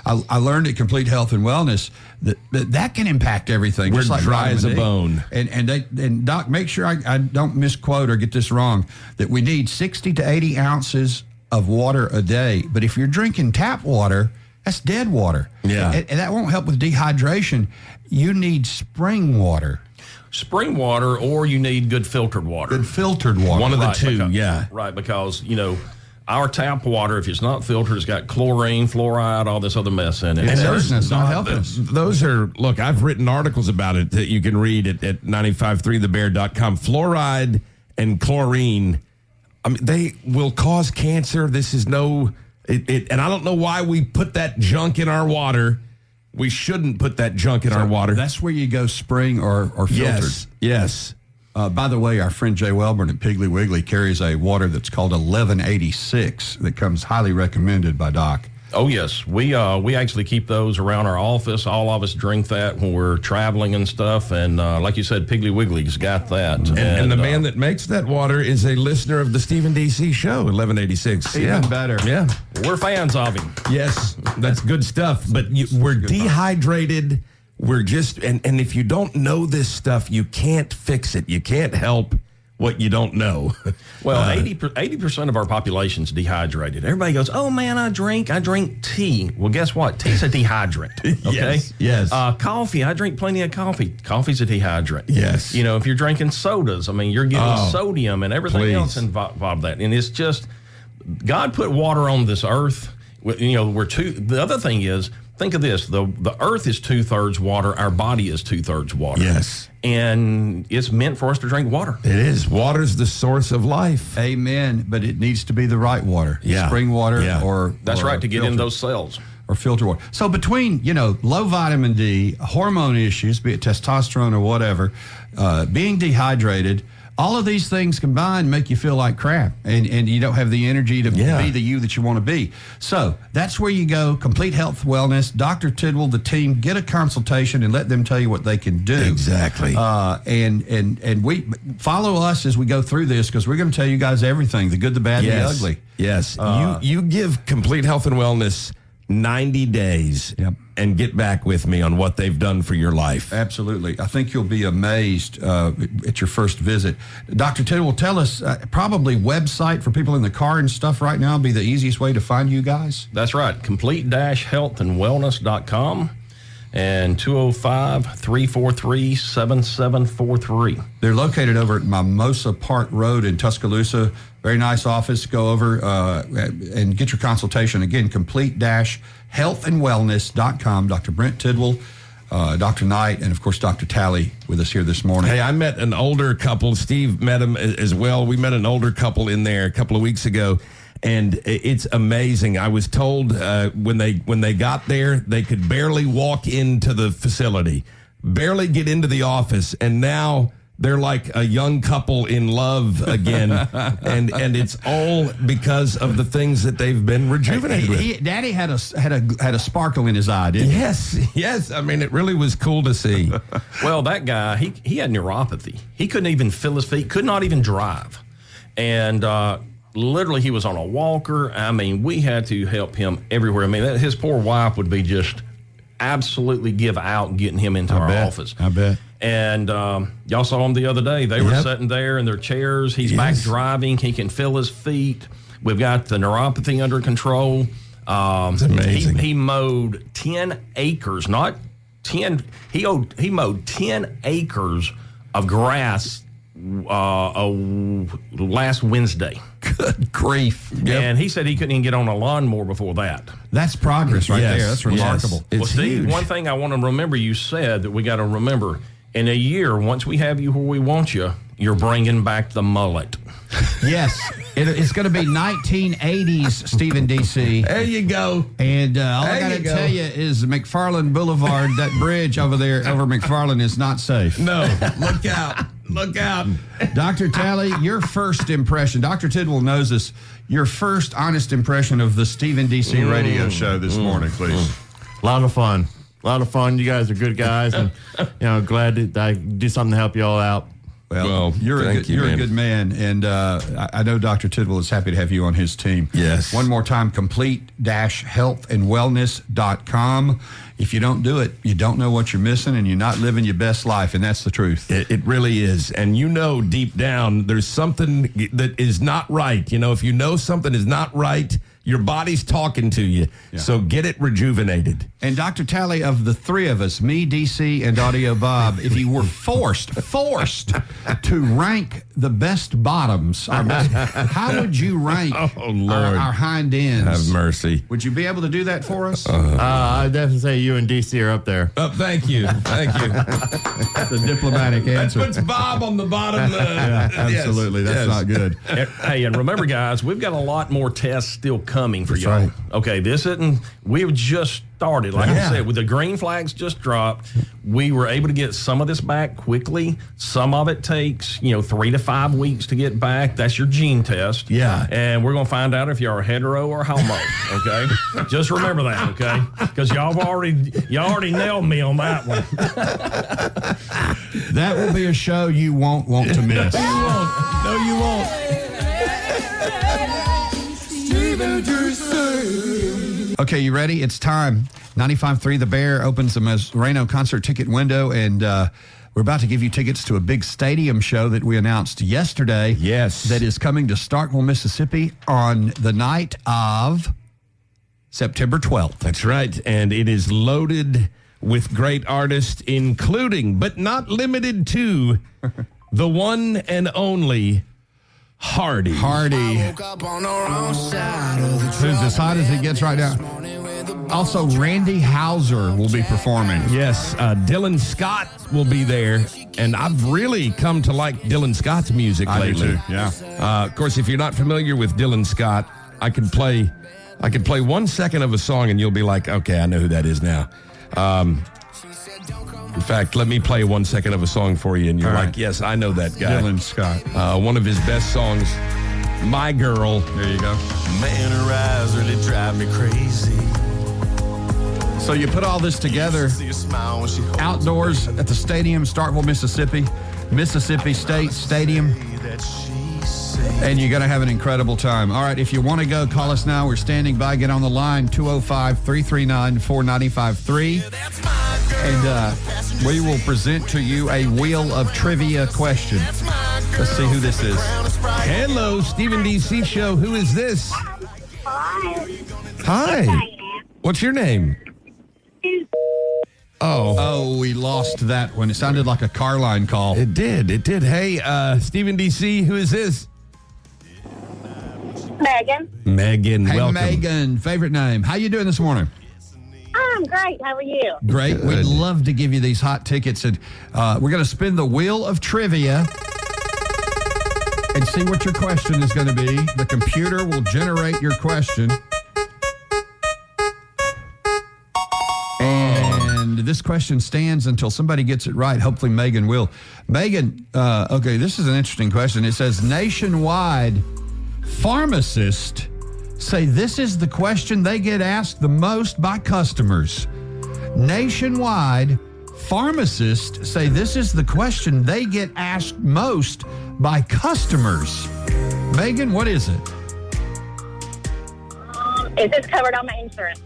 I learned at Complete Health and Wellness that can impact everything. We're just like dry as a vitamin D. bone. And Doc, make sure I don't misquote or get this wrong, that we need 60 to 80 ounces of water a day. But if you're drinking tap water, that's dead water. Yeah. And that won't help with dehydration. You need spring water. Spring water, or you need good filtered water. Good filtered water. One of the Right, two, because, yeah. Right, because, our tap water, if it's not filtered, it's got chlorine, fluoride, all this other mess in it. And it's not helping us. Those are, look, I've written articles about it that you can read at 953thebear.com. Fluoride and chlorine, I mean, they will cause cancer. This is and I don't know why we put that junk in our water. We shouldn't put that junk in our water. That's where you go spring or filtered. Yes. By the way, our friend Jay Welburn at Piggly Wiggly carries a water that's called 1186 that comes highly recommended by Doc. Oh, yes. We actually keep those around our office. All of us drink that when we're traveling and stuff. And like you said, Piggly Wiggly's got that. And the man that makes that water is a listener of the Stephen D.C. show, 1186. Even better. Yeah. We're fans of him. Yes, that's good stuff. But we're dehydrated. We're just, and if you don't know this stuff, you can't fix it. You can't help what you don't know. Well, 80% of our population's dehydrated. Everybody goes, oh man, I drink tea. Well, guess what? Tea's a dehydrant. Okay. Yes. Coffee. I drink plenty of coffee. Coffee's a dehydrant. Yes. If you're drinking sodas, I mean, you're getting sodium and everything else involved in that. And it's just, God put water on this earth. The other thing is, think of this: the earth is 2/3 water. Our body is 2/3 water. Yes, and it's meant for us to drink water. It is. Water's the source of life. Amen. But it needs to be the right water. Yeah. Spring water or that's or right to get in those cells. Or filter water. So between low vitamin D, hormone issues, be it testosterone or whatever, being dehydrated. All of these things combined make you feel like crap, and you don't have the energy to be the you that you want to be. So that's where you go. Complete Health Wellness, Dr. Tidwell, the team, get a consultation and let them tell you what they can do. Exactly. And we follow us as we go through this, because we're going to tell you guys everything, the good, the bad, and the ugly. Yes. You give Complete Health and Wellness 90 days and get back with me on what they've done for your life. Absolutely. I think you'll be amazed at your first visit. Dr. Tidwell, tell us, probably website for people in the car and stuff right now be the easiest way to find you guys? That's right. Complete-healthandwellness.com and 205-343-7743. They're located over at Mimosa Park Road in Tuscaloosa. Very nice office. Go over and get your consultation. Again, complete-healthandwellness.com. Dr. Brent Tidwell, Dr. Knight, and, of course, Dr. Talley with us here this morning. Hey, I met an older couple. Steve met them as well. We met an older couple in there a couple of weeks ago, and it's amazing. I was told when they got there, they could barely walk into the facility, barely get into the office, and now they're like a young couple in love again, and it's all because of the things that they've been rejuvenated with. Daddy had a sparkle in his eye, didn't he? Yes. I mean, it really was cool to see. Well, that guy, he had neuropathy. He couldn't even feel his feet, could not even drive, and literally he was on a walker. I mean, we had to help him everywhere. I mean, his poor wife would be just absolutely give out getting him into our office. I bet. And y'all saw him the other day. They were sitting there in their chairs. He's back driving. He can feel his feet. We've got the neuropathy under control. It's amazing. He mowed 10 acres, not 10. He mowed 10 acres of grass last Wednesday. Good grief. And he said he couldn't even get on a lawnmower before that. That's progress right there. That's remarkable. It's well, Steve, huge. one thing I want to remember, you said that we got to remember, in a year, once we have you where we want you, you're bringing back the mullet. Yes. It's going to be 1980s Stephen D.C. There you go. And all I got to tell you is McFarland Boulevard, that bridge over there, over McFarland, is not safe. No, look out. Look out. Dr. Talley, your first impression. Dr. Tidwell knows this. Your first honest impression of the Stephen D.C. radio show this morning, please. A lot of fun. A lot of fun. You guys are good guys, and glad that I do something to help you all out. Well, you're a good man, and I know Dr. Tidwell is happy to have you on his team. Yes. One more time, complete-healthandwellness.com. If you don't do it, you don't know what you're missing, and you're not living your best life, and that's the truth. It really is. And deep down, there's something that is not right. If you know something is not right, your body's talking to you. Yeah. So get it rejuvenated. And Dr. Talley, of the three of us, me, DC, and Audio Bob, if you were forced to rank the best bottoms, how would you rank our hind ends? Have mercy. Would you be able to do that for us? I'd definitely say you and DC are up there. Thank you. That's a diplomatic answer. That puts Bob on the bottom. Absolutely. That's not good. Hey, and remember, guys, we've got a lot more tests still coming for y'all. Right. Okay, we've just started. Like I said, with the green flags just dropped, we were able to get some of this back quickly. Some of it takes, 3 to 5 weeks to get back. That's your gene test. Yeah. And we're going to find out if you're hetero or homo, okay? Just remember that, okay? Because y'all already nailed me on that one. That will be a show you won't want to miss. You won't. No, you won't. Okay, you ready? It's time. 95.3 The Bear opens the Moreno concert ticket window, and we're about to give you tickets to a big stadium show that we announced yesterday. Yes. That is coming to Starkville, Mississippi on the night of September 12th. That's right. And it is loaded with great artists, including, but not limited to, the one and only Hardy. Who's as hot as he gets right now. Also, Randy Houser will be performing. Yes, Dylan Scott will be there, and I've really come to like Dylan Scott's music lately. I do too, yeah. Of course, if you're not familiar with Dylan Scott, I could play 1 second of a song, and you'll be like, okay, I know who that is now. In fact, let me play 1 second of a song for you, and you're like, yes, I know that guy. Dylan Scott. One of his best songs, My Girl. There you go. Man, her eyes really drive me crazy. So you put all this together outdoors at the stadium, Starkville, Mississippi State Stadium, and you're going to have an incredible time. All right, if you want to go, call us now. We're standing by. Get on the line, 205-339-4953. And we will present to you a wheel of trivia question. Let's see who this is. Hello, Stephen D.C. Show. Who is this? Hi. What's your name? Oh, we lost that one. It sounded like a car line call. It did. Hey, Stephen D.C., who is this? Megan, hey, welcome. Megan, favorite name. How you doing this morning? I'm great. How are you? Great. Good. We'd love to give you these hot tickets. And we're going to spin the wheel of trivia and see what your question is going to be. The computer will generate your question. And this question stands until somebody gets it right. Hopefully Megan will. Megan, okay, this is an interesting question. It says, nationwide, pharmacists say this is the question they get asked the most by customers. Nationwide, pharmacists say this is the question they get asked most by customers. Megan, what is it? Is this covered on my insurance?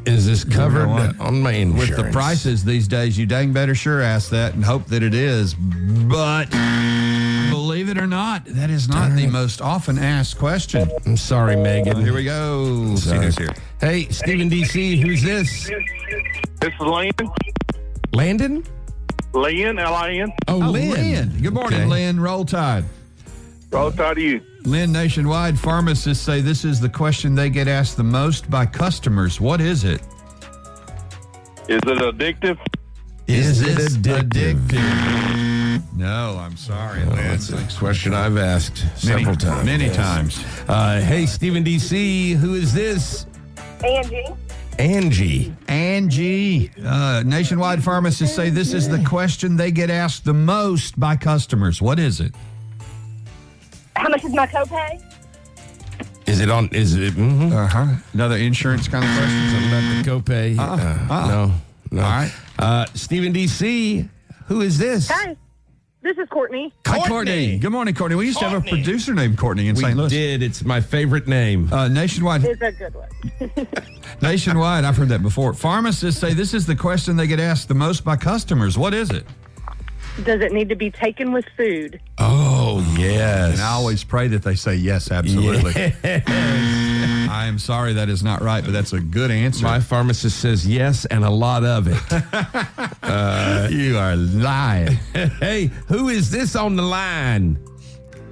Is this covered on my insurance? With the prices these days, you dang better sure ask that and hope that it is. But believe it or not, that is not the most often asked question. I'm sorry, Megan. Here we go. See who's here. Hey, Stephen D.C., who's this? This is Landon. Landon? Lynn, L-I-N. Oh, Lynn. Good morning, Okay. Lynn. Roll Tide. Roll Tide to you. Lynn, nationwide, pharmacists say this is the question they get asked the most by customers. What is it? Is it addictive? Is it addictive? No, I'm sorry, Lynn. That's a question I've asked several times. Many times. Hey, Stephen D.C., who is this? Angie. Angie. Nationwide pharmacists say this is the question they get asked the most by customers. What is it? How much is my copay? Is it? Uh-huh. Another insurance kind of question? Something about the copay? No. All right. Stephen D.C., who is this? Hi, this is Courtney. Hi, Courtney. Good morning, Courtney. We used to have a producer named Courtney in St. Louis. We did. It's my favorite name. Nationwide. It's a good one. Nationwide, I've heard that before. Pharmacists say this is the question they get asked the most by customers. What is it? Does it need to be taken with food? Oh, yes. And I always pray that they say yes, absolutely. Yes. I am sorry that is not right, but that's a good answer. My pharmacist says yes, and a lot of it. You are lying. Hey, who is this on the line?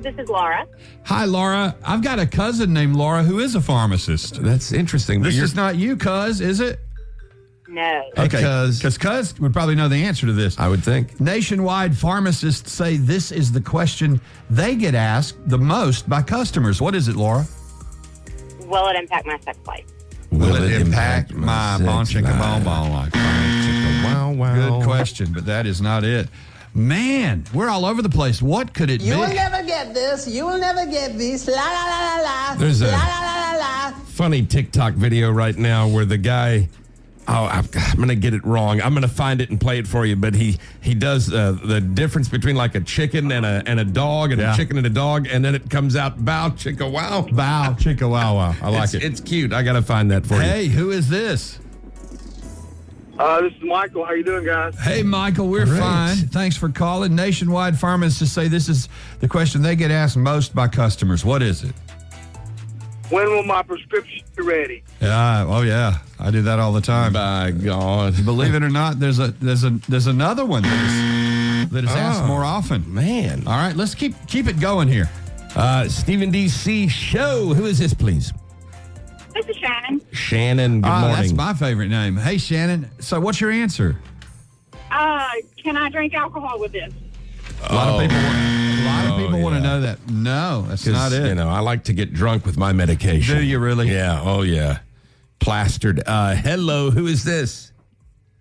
This is Laura. Hi, Laura. I've got a cousin named Laura who is a pharmacist. That's interesting. This is not you, cuz, is it? No. Okay, because cuz would probably know the answer to this. I would think. Nationwide pharmacists say this is the question they get asked the most by customers. What is it, Laura? Will it impact my sex life? Will it impact my bon chicka bon bon like wow, wow. Good question, but that is not it. Man, we're all over the place. What could it be? You will never get this. You will never get this. La la la la la. There's a la la la la la. funny TikTok video right now where the guy, I'm going to get it wrong. I'm going to find it and play it for you. But he does the difference between like a chicken and a dog and a chicken and a dog. And then it comes out bow chicka wow. Bow chicka wow wow. I like it. It's cute. I got to find that for you. Hey, who is this? This is Michael. How you doing, guys? Hey, Michael, we're fine. Thanks for calling. Nationwide pharmacists say this is the question they get asked most by customers. What is it? When will my prescription be ready? Yeah. I do that all the time. By God. Believe it or not, there's another one that is asked more often. Man. All right, let's keep it going here. Stephen D.C. Show. Who is this, please? This is Shannon. Shannon, good morning. That's my favorite name. Hey, Shannon. So what's your answer? Can I drink alcohol with this? A lot of people want to know that. No, that's not it. You know, I like to get drunk with my medication. Do you really? Yeah. Oh, yeah. Plastered. Hello. Who is this?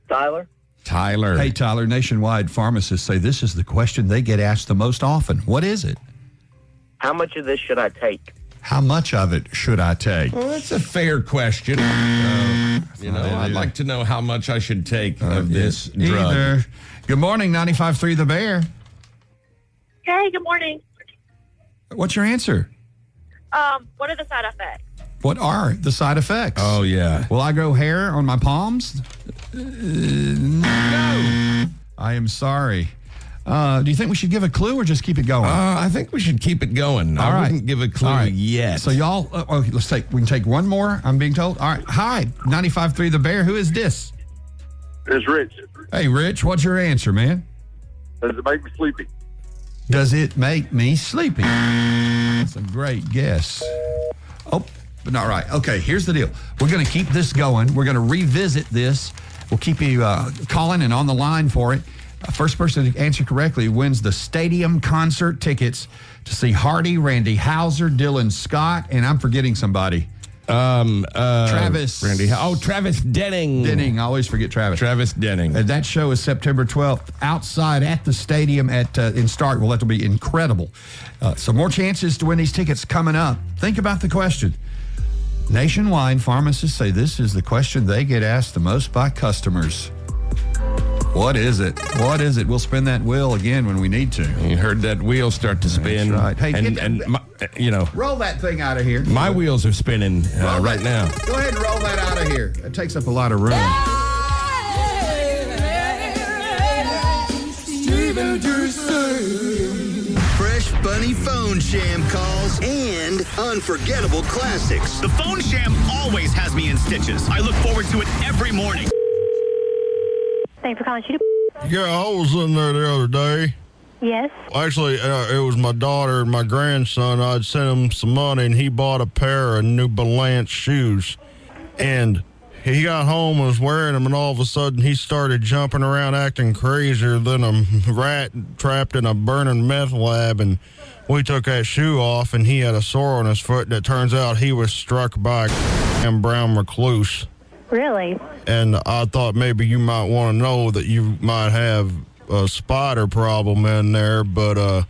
Tyler. Tyler. Hey, Tyler. Nationwide pharmacists say this is the question they get asked the most often. What is it? How much of this should I take? How much of it should I take? Well, that's a fair question. I'd like to know how much I should take of this drug. Good morning, 95.3 The Bear. Hey, good morning. What's your answer? What are the side effects? What are the side effects? Oh, yeah. Will I grow hair on my palms? No. I am sorry. Do you think we should give a clue or just keep it going? I think we should keep it going. I wouldn't give a clue yet. So y'all, we can take one more, I'm being told. All right. Hi, 95.3 The Bear. Who is this? It's Rich. Hey, Rich, what's your answer, man? Does it make me sleepy? Does it make me sleepy? That's a great guess. Oh, but not right. Okay, here's the deal. We're going to keep this going. We're going to revisit this. We'll keep you calling and on the line for it. First person to answer correctly wins the stadium concert tickets to see Hardy, Randy Houser, Dylan Scott, and I'm forgetting somebody. Travis. Travis Denning. Denning. I always forget Travis. Travis Denning. That show is September 12th outside at the stadium in Starkville. That'll be incredible. So more chances to win these tickets coming up. Think about the question. Nationwide, pharmacists say this is the question they get asked the most by customers. What is it? What is it? We'll spin that wheel again when we need to. You heard that wheel start to spin. That's right. Hey, roll that thing out of here. My wheels are spinning right now. Go ahead and roll that out of here. It takes up a lot of room. Fresh, funny phone sham calls and unforgettable classics. The phone sham always has me in stitches. I look forward to it every morning. Thanks for calling. Yeah, I was in there the other day. Yes. Actually, it was my daughter and my grandson. I'd sent him some money, and he bought a pair of New Balance shoes. And he got home and was wearing them, and all of a sudden he started jumping around acting crazier than a rat trapped in a burning meth lab. And we took that shoe off, and he had a sore on his foot, and it turns out he was struck by a brown recluse. Really? And I thought maybe you might want to know that you might have a spider problem in there, but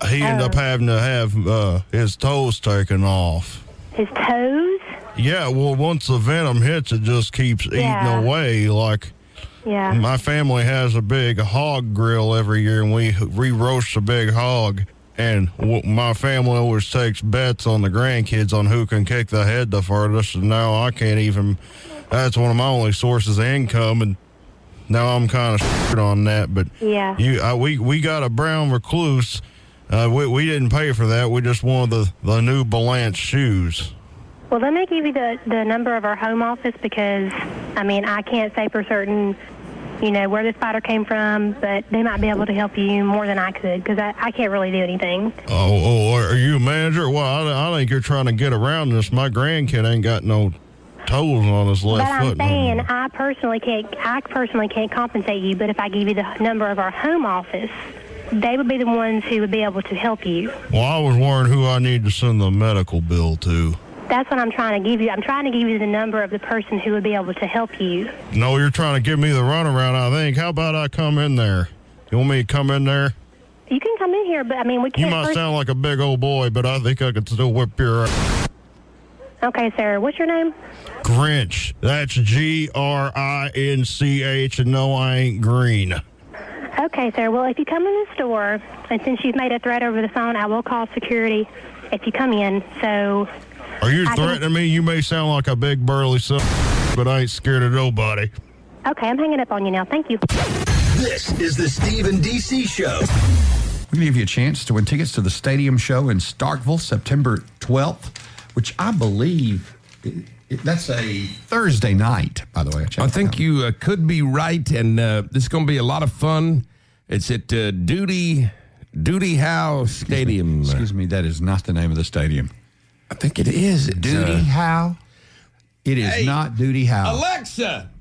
he ended up having to have his toes taken off. His toes? Yeah, well, once the venom hits, it just keeps eating away. Like, my family has a big hog grill every year, and we roast a big hog. And my family always takes bets on the grandkids on who can kick the head the furthest. And now I can't even. That's one of my only sources of income, and now I'm kind of shit on that. But we got a brown recluse. We didn't pay for that. We just wanted the New Balance shoes. Well, let me give you the number of our home office because, I mean, I can't say for certain, where the spider came from, but they might be able to help you more than I could because I can't really do anything. Oh, are you a manager? Well, I think you're trying to get around this. My grandkid ain't got no toes on his left foot. But I'm saying I personally can't compensate you, but if I give you the number of our home office, they would be the ones who would be able to help you. Well, I was wondering who I need to send the medical bill to. That's what I'm trying to give you. I'm trying to give you the number of the person who would be able to help you. No, you're trying to give me the runaround, I think. How about I come in there? You want me to come in there? You can come in here, but, I mean, we can't... You might sound like a big old boy, but I think I could still whip your ass. Okay, sir. What's your name? Grinch. That's Grinch, and no, I ain't green. Okay, sir. Well, if you come in the store, and since you've made a threat over the phone, I will call security if you come in, so... Are you threatening me? You may sound like a big burly son, but I ain't scared of nobody. Okay, I'm hanging up on you now. Thank you. This is the Steve and DC Show. We're going to give you a chance to win tickets to the Stadium Show in Starkville, September 12th, which I believe that's a Thursday night, by the way. I think you could be right, and this is going to be a lot of fun. It's at Duty Howe Stadium. Excuse me, that is not the name of the stadium. I think it is. Duty Howe? It is not Duty Howe. Alexa,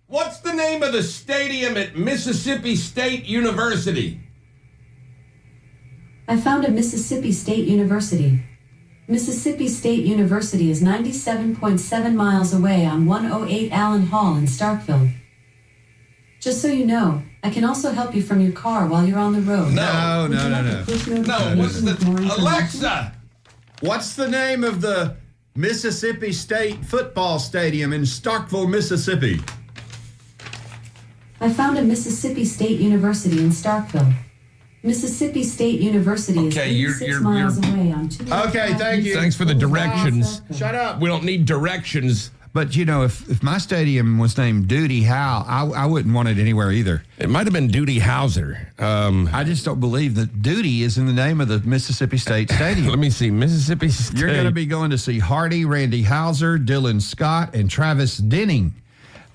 what's the name of the stadium at Mississippi State University? I found a Mississippi State University. Mississippi State University is 97.7 miles away on 108 Allen Hall in Starkville. Just so you know, I can also help you from your car while you're on the road. No. Alexa! What's the name of the Mississippi State football stadium in Starkville, Mississippi? I found a Mississippi State University in Starkville. Mississippi State University is 86 miles away on 2. Okay, thank you. Thanks for the directions. Shut up. We don't need directions. But, if my stadium was named Duty Howe, I wouldn't want it anywhere either. It might have been Duty Hauser. I just don't believe that Duty is in the name of the Mississippi State Stadium. Let me see. Mississippi State. You're going to be going to see Hardy, Randy Hauser, Dylan Scott, and Travis Denning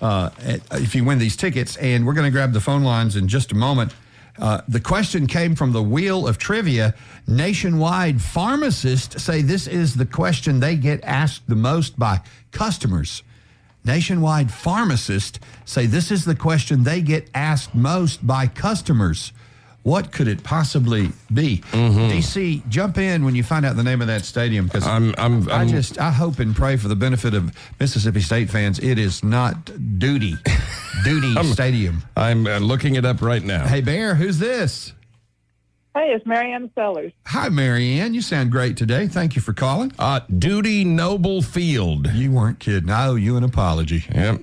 if you win these tickets. And we're going to grab the phone lines in just a moment. The question came from the Wheel of Trivia. Nationwide pharmacists say this is the question they get asked the most by customers. Nationwide pharmacists say this is the question they get asked most by customers. What could it possibly be? Mm-hmm. DC, jump in when you find out the name of that stadium, because I hope and pray for the benefit of Mississippi State fans. It is not Duty Stadium. I'm looking it up right now. Hey, Bear, who's this? Hey, it's Marianne Sellers. Hi, Marianne. You sound great today. Thank you for calling. Duty Noble Field. You weren't kidding. I owe you an apology. Yep.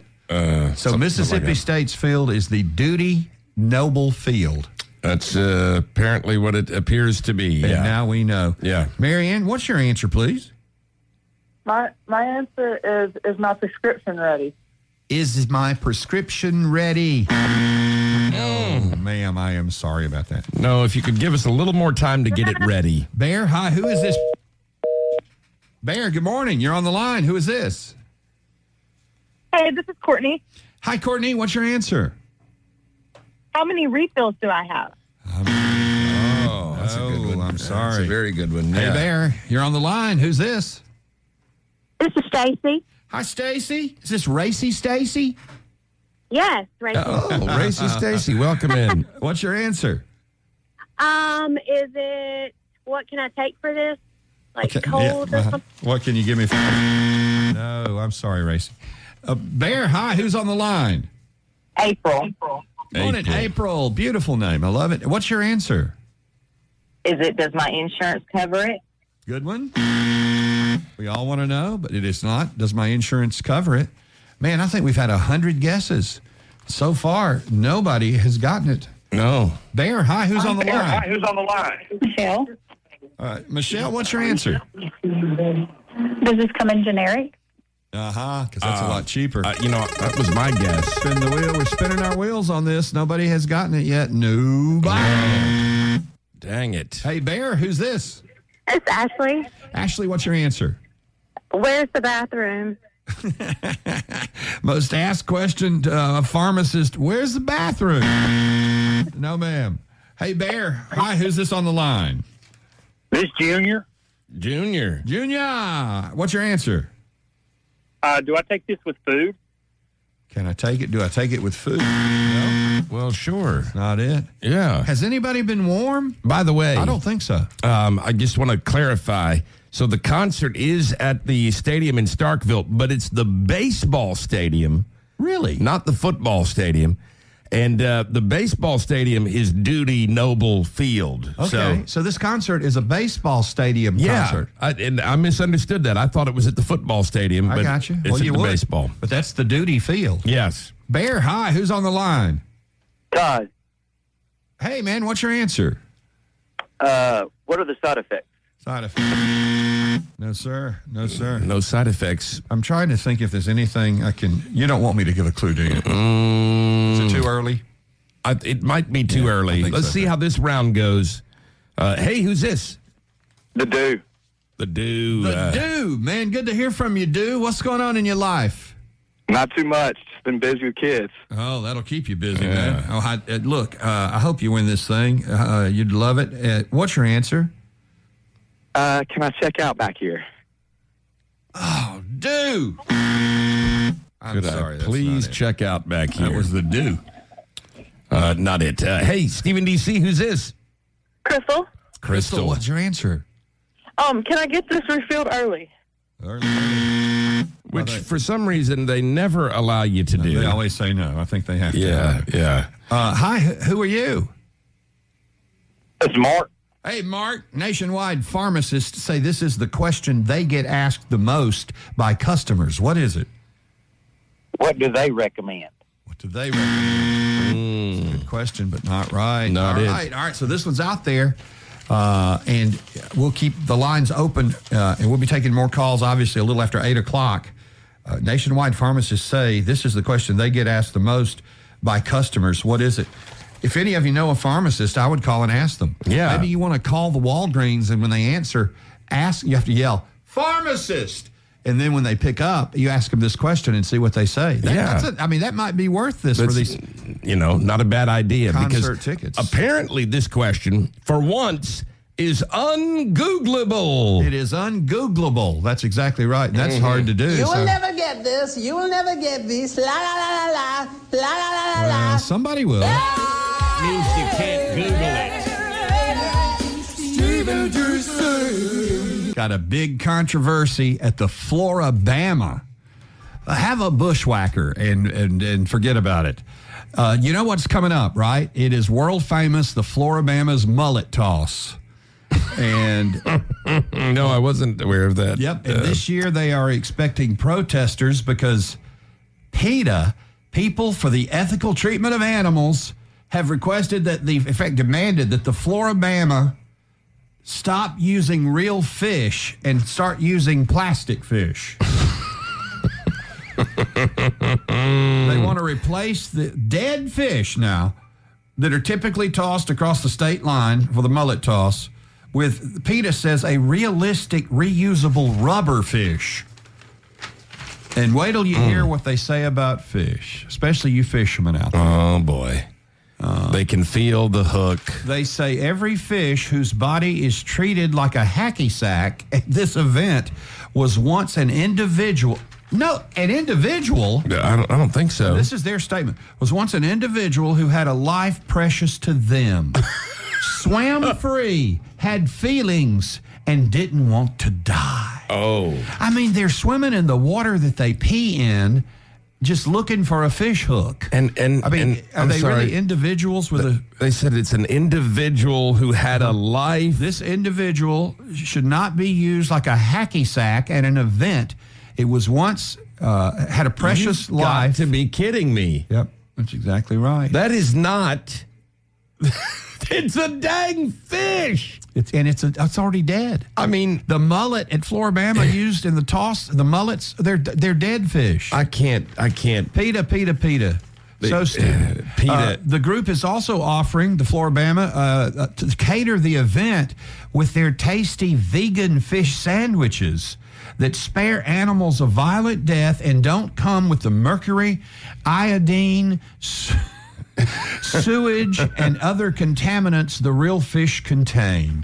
So Mississippi State's field is the Duty Noble Field. That's apparently what it appears to be. And now we know. Yeah. Marianne, what's your answer, please? My answer is my prescription ready? Is my prescription ready? Oh, ma'am, I am sorry about that. No, if you could give us a little more time to get it ready. Bear, hi, who is this? Bear, good morning. You're on the line. Who is this? Hey, this is Courtney. Hi, Courtney. What's your answer? How many refills do I have? That's a good one. I'm sorry. That's a very good one. Hey, Yeah. Bear, you're on the line. Who's this? This is Stacy. Hi, Stacy. Is this Racy Stacy? Yes, Racy. Oh, Racy Stacy, welcome in. What's your answer? Is it, what can I take for this? Like Okay, cold or something? What can you give me for? No, I'm sorry, Racy. Bear, hi. Who's on the line? April. Morning, April. Beautiful name. I love it. What's your answer? Does my insurance cover it? Good one. We all want to know, but it is not. Does my insurance cover it? Man, I think we've had 100 guesses. So far, nobody has gotten it. No. Bear, hi. Who's on the line? Hi, who's on the line? Michelle. All right, Michelle, what's your answer? Does this come in generic? Because that's a lot cheaper. That was my guess. Spin the wheel. We're spinning our wheels on this. Nobody has gotten it yet. Nobody. Dang it. Hey, Bear, who's this? It's Ashley. Ashley, what's your answer? Where's the bathroom? Most asked question to a pharmacist, where's the bathroom? No, ma'am. Hey, Bear, hi, who's this on the line? This Junior. Junior, what's your answer? Do I take this with food? Can I take it? Do I take it with food? No. Well, sure. Not it. Yeah. Has anybody been warm? By the way, I don't think so. I just want to clarify. So the concert is at the stadium in Starkville, but it's the baseball stadium. Really? Not the football stadium. And the baseball stadium is Duty Noble Field. Okay, so this concert is a baseball stadium concert. I misunderstood that. I thought it was at the football stadium. I but got you. It's Well, at you the would. baseball. But that's the Duty Field. Yes. Bear, hi, who's on the line? Todd. Hey, man, what's your answer? What are the side effects? Side effects. No, sir. No, sir. No side effects. I'm trying to think if there's anything I can... You don't want me to give a clue, do you? Is it too early? It might be too early. Let's see how this round goes. Hey, who's this? The Dew. The Dew. The Dew. Man, good to hear from you, Dew. What's going on in your life? Not too much. Just been busy with kids. Oh, that'll keep you busy, man. Oh, look, I hope you win this thing. You'd love it. What's your answer? Can I check out back here? Oh, Dew. I'm sorry. Please check out back here. That was the Dew. Not it. Hey, Stephen D.C., who's this? Crystal. Crystal, what's your answer? Can I get this refilled early? Which, for some reason, they never allow you to do. They always say no. I think they have to. Yeah. Hi, who are you? It's Mark. Hey, Mark. Nationwide pharmacists say this is the question they get asked the most by customers. What is it? What do they recommend? What do they recommend? Good question, but not right. Not All it. right. All right. So this one's out there, and we'll keep the lines open, and we'll be taking more calls, obviously, a little after 8 o'clock. Nationwide pharmacists say this is the question they get asked the most by customers. What is it? If any of you know a pharmacist, I would call and ask them. Yeah. Maybe you want to call the Walgreens, and when they answer, you have to yell, pharmacist. And then when they pick up, you ask them this question and see what they say. That might be worth this for these. Not a bad idea. Concert because tickets. Apparently, this question, for once, is ungoogleable. It is ungoogleable. That's exactly right. And that's hard to do. You will never get this. You will never get this. La la la la la la la la la. Somebody will. Means you can't Google it. Stephen D.C. Got a big controversy at the Florabama. Have a bushwhacker and forget about it. You know what's coming up, right? It is world famous, the Florabama's mullet toss. And no, I wasn't aware of that. Yep. And this year they are expecting protesters because PETA, People for the Ethical Treatment of Animals, have requested that demanded that the Florabama stop using real fish and start using plastic fish. They want to replace the dead fish now that are typically tossed across the state line for the mullet toss with, PETA says, a realistic, reusable rubber fish. And wait till you hear what they say about fish, especially you fishermen out there. Oh, boy. They can feel the hook. They say every fish whose body is treated like a hacky sack at this event was once an individual. No, an individual. I don't think so. This is their statement. Was once an individual who had a life precious to them, swam free, had feelings, and didn't want to die. Oh. I mean, they're swimming in the water that they pee in, just looking for a fish hook. And I mean, are they really individuals with a... They said it's an individual who had a life. This individual should not be used like a hacky sack at an event. It was once, had a precious You've life. Got to be kidding me. Yep, that's exactly right. That is not... It's a dang fish. It's already dead. I mean, the mullet at Floribama used in the toss, the mullets, they're dead fish. I can't. PETA. So stupid. PETA. The group is also offering the Floribama to cater the event with their tasty vegan fish sandwiches that spare animals a violent death and don't come with the mercury, iodine, sewage, and other contaminants the real fish contain.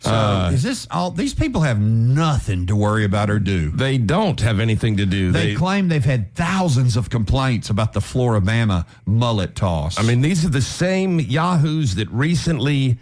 So is this all? These people have nothing to worry about or do. They don't have anything to do. They claim they've had thousands of complaints about the Floribama mullet toss. I mean, these are the same yahoos that recently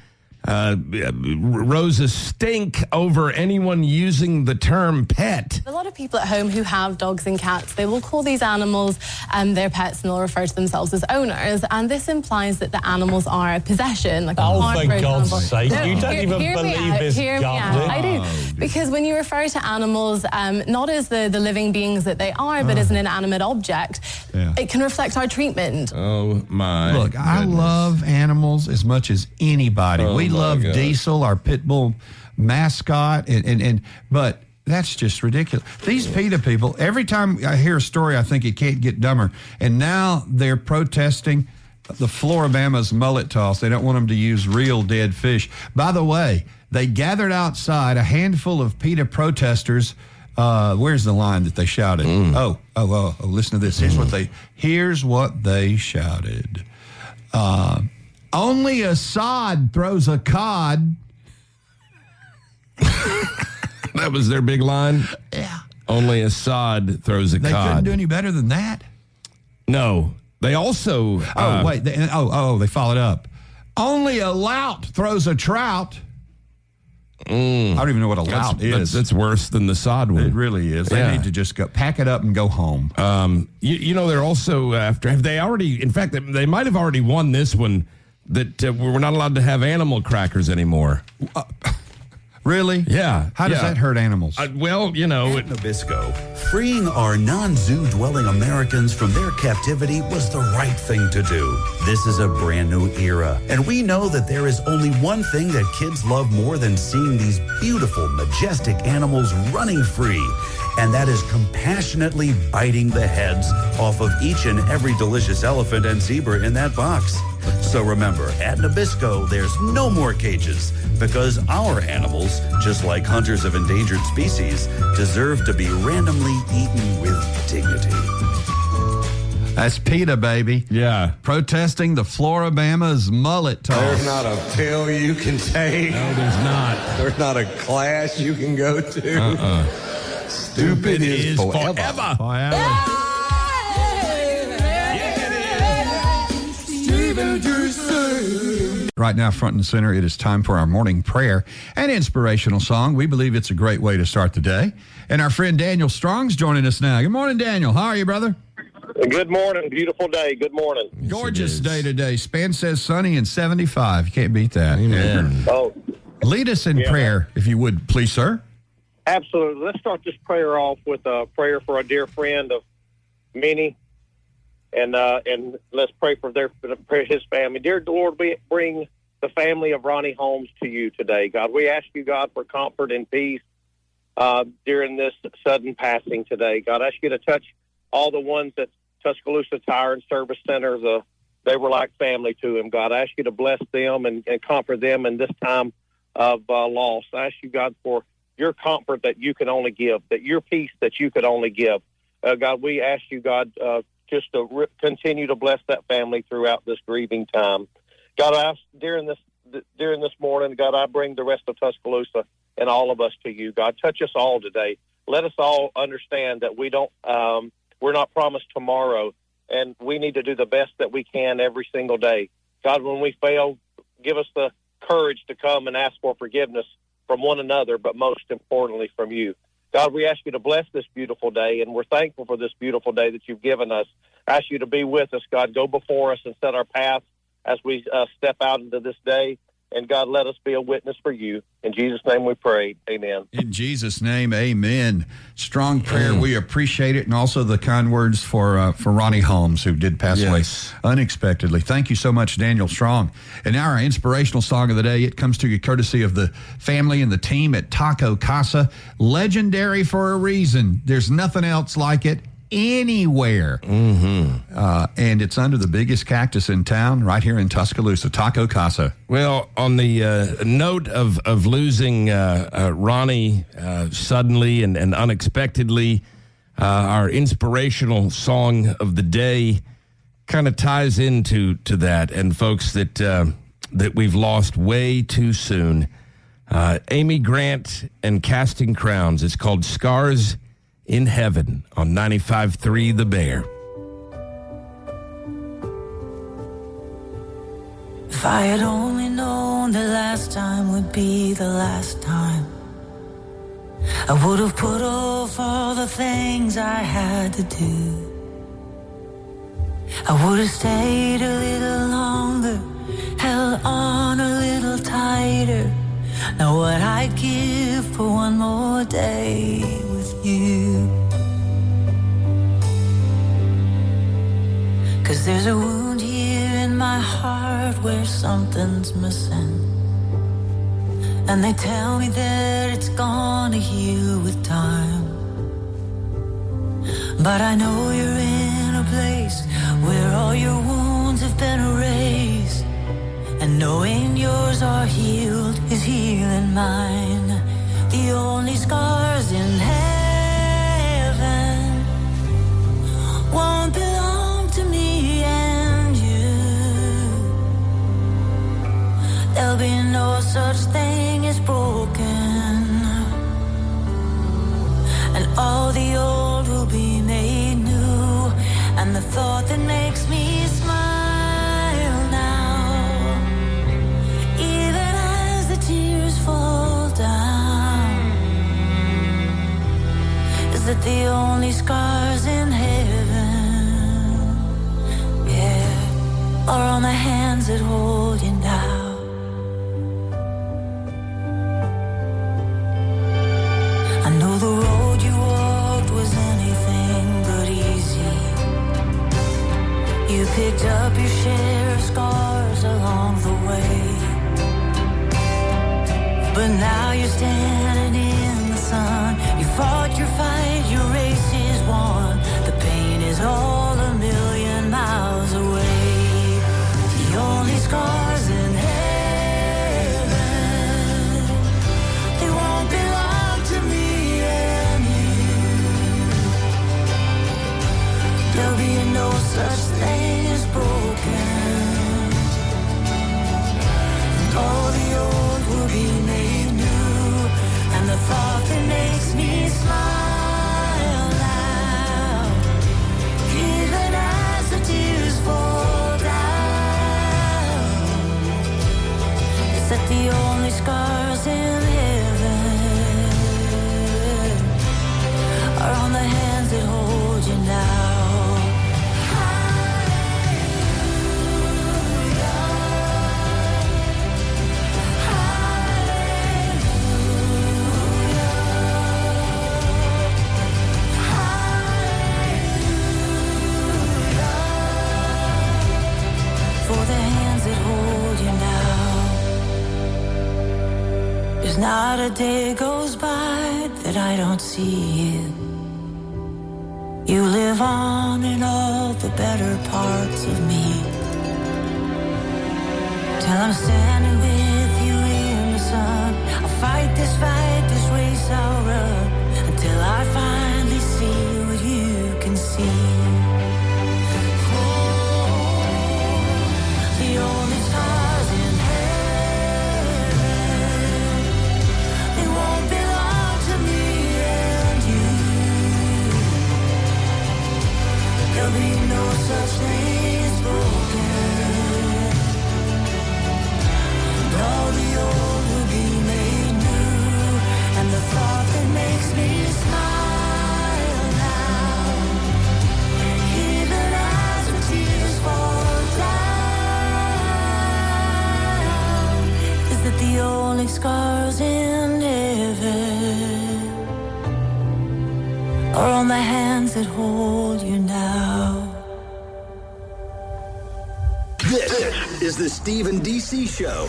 rose a stink over anyone using the term pet. A lot of people at home who have dogs and cats, they will call these animals their pets, and they'll refer to themselves as owners. And this implies that the animals are a possession. Like for God's sake, you don't even believe this Hear me out. I do. Because when you refer to animals not as the living beings that they are, but as an inanimate object, it can reflect our treatment. Oh, my Look, goodness. I love animals as much as anybody. We love God. Diesel, our pit bull mascot, but that's just ridiculous. These PETA people, every time I hear a story, I think it can't get dumber. And now they're protesting the Floribama's mullet toss. They don't want them to use real dead fish. By the way, they gathered outside, a handful of PETA protesters. Where's the line that they shouted? Oh, listen to this. Here's what they shouted. Only Assad throws a cod. That was their big line? Yeah. Only Assad throws a They cod. couldn't do any better than that. No. They also... They followed up. Only a lout throws a trout. I don't even know what a lout is. That's worse than the sod one. It really is. They need to just go pack it up and go home. They're also after... Have they already... In fact, they might have already won this one, that we're not allowed to have animal crackers anymore. Really? Yeah. How does that hurt animals? At Nabisco, freeing our non-zoo dwelling Americans from their captivity was the right thing to do. This is a brand new era, and we know that there is only one thing that kids love more than seeing these beautiful, majestic animals running free, and that is compassionately biting the heads off of each and every delicious elephant and zebra in that box. So remember, at Nabisco, there's no more cages, because our animals, just like hunters of endangered species, deserve to be randomly eaten with dignity. That's PETA, baby. Yeah. Protesting the Floribama's mullet toss. There's not a pill you can take. No, there's not. There's not a class you can go to. Stupid is forever. Right now, front and center, it is time for our morning prayer and inspirational song. We believe it's a great way to start the day. And our friend Daniel Strong's joining us now. Good morning, Daniel. How are you, brother? Good morning. Beautiful day. Good morning. Gorgeous day today. Span says sunny and 75. You can't beat that. Amen. Oh, lead us in prayer, if you would, please, sir. Absolutely. Let's start this prayer off with a prayer for a dear friend of Minnie. And let's pray for his family. Dear Lord, we bring the family of Ronnie Holmes to you today, God. We ask you, God, for comfort and peace during this sudden passing today. God, I ask you to touch all the ones at Tuscaloosa Tire and Service Center. They were like family to him, God. I ask you to bless them and comfort them in this time of loss. I ask you, God, for your comfort that you can only give, that your peace that you could only give. God, we ask you, God, just to continue to bless that family throughout this grieving time. God, I ask during this morning, God, I bring the rest of Tuscaloosa and all of us to you. God, touch us all today. Let us all understand that we're not promised tomorrow, and we need to do the best that we can every single day. God, when we fail, give us the courage to come and ask for forgiveness from one another, but most importantly from you. God, we ask you to bless this beautiful day, and we're thankful for this beautiful day that you've given us. I ask you to be with us, God. Go before us and set our path as we step out into this day. And God, let us be a witness for you. In Jesus' name we pray. Amen. In Jesus' name, amen. Strong prayer. We appreciate it. And also the kind words for Ronnie Holmes, who did pass away unexpectedly. Thank you so much, Daniel Strong. And now our inspirational song of the day. It comes to you courtesy of the family and the team at Taco Casa. Legendary for a reason. There's nothing else like it anywhere. And it's under the biggest cactus in town, right here in Tuscaloosa, Taco Casa. Well, on the note of losing Ronnie suddenly and unexpectedly, our inspirational song of the day kind of ties into that, and folks that we've lost way too soon. Amy Grant and Casting Crowns. It's called Scars in Heaven on 95.3 The Bear. If I had only known the last time would be the last time, I would have put off all the things I had to do. I would have stayed a little longer, held on a little tighter. Know what I'd give for one more day with you. 'Cause there's a wound here in my heart where something's missing, and they tell me that it's gonna heal with time. But I know you're in a place where all your wounds have been erased, and knowing yours are healed is healing mine. The only scars in heaven won't belong to me and you. There'll be no such thing as broken, and all the old will be made new. And the thought that makes me smile now, even as the tears fall down, is that the only scars in heaven, are on the hands that hold you now. I know the road you walked was anything but easy. You picked up your share of scars along the way, but now you're standing in the sun. You fought your fight, your race is won. The pain is all a million miles away. The only scars in heaven, they won't belong to me and you. There'll be no such thing as broken, and all the old will be made new. And the thought that makes me smile now, even as the tears fall down, is that the only scars in heaven are on the hands that hold you now. Not a day goes by that I don't see you. You live on in all the better parts of me, till I'm standing with you in the sun. I'll fight this race I'll run, until I finally see what you can see. The only stars in there'll be no such thing as broken, and all the old will be made new. or on the hands that hold you now. This is the Steve and DC Show.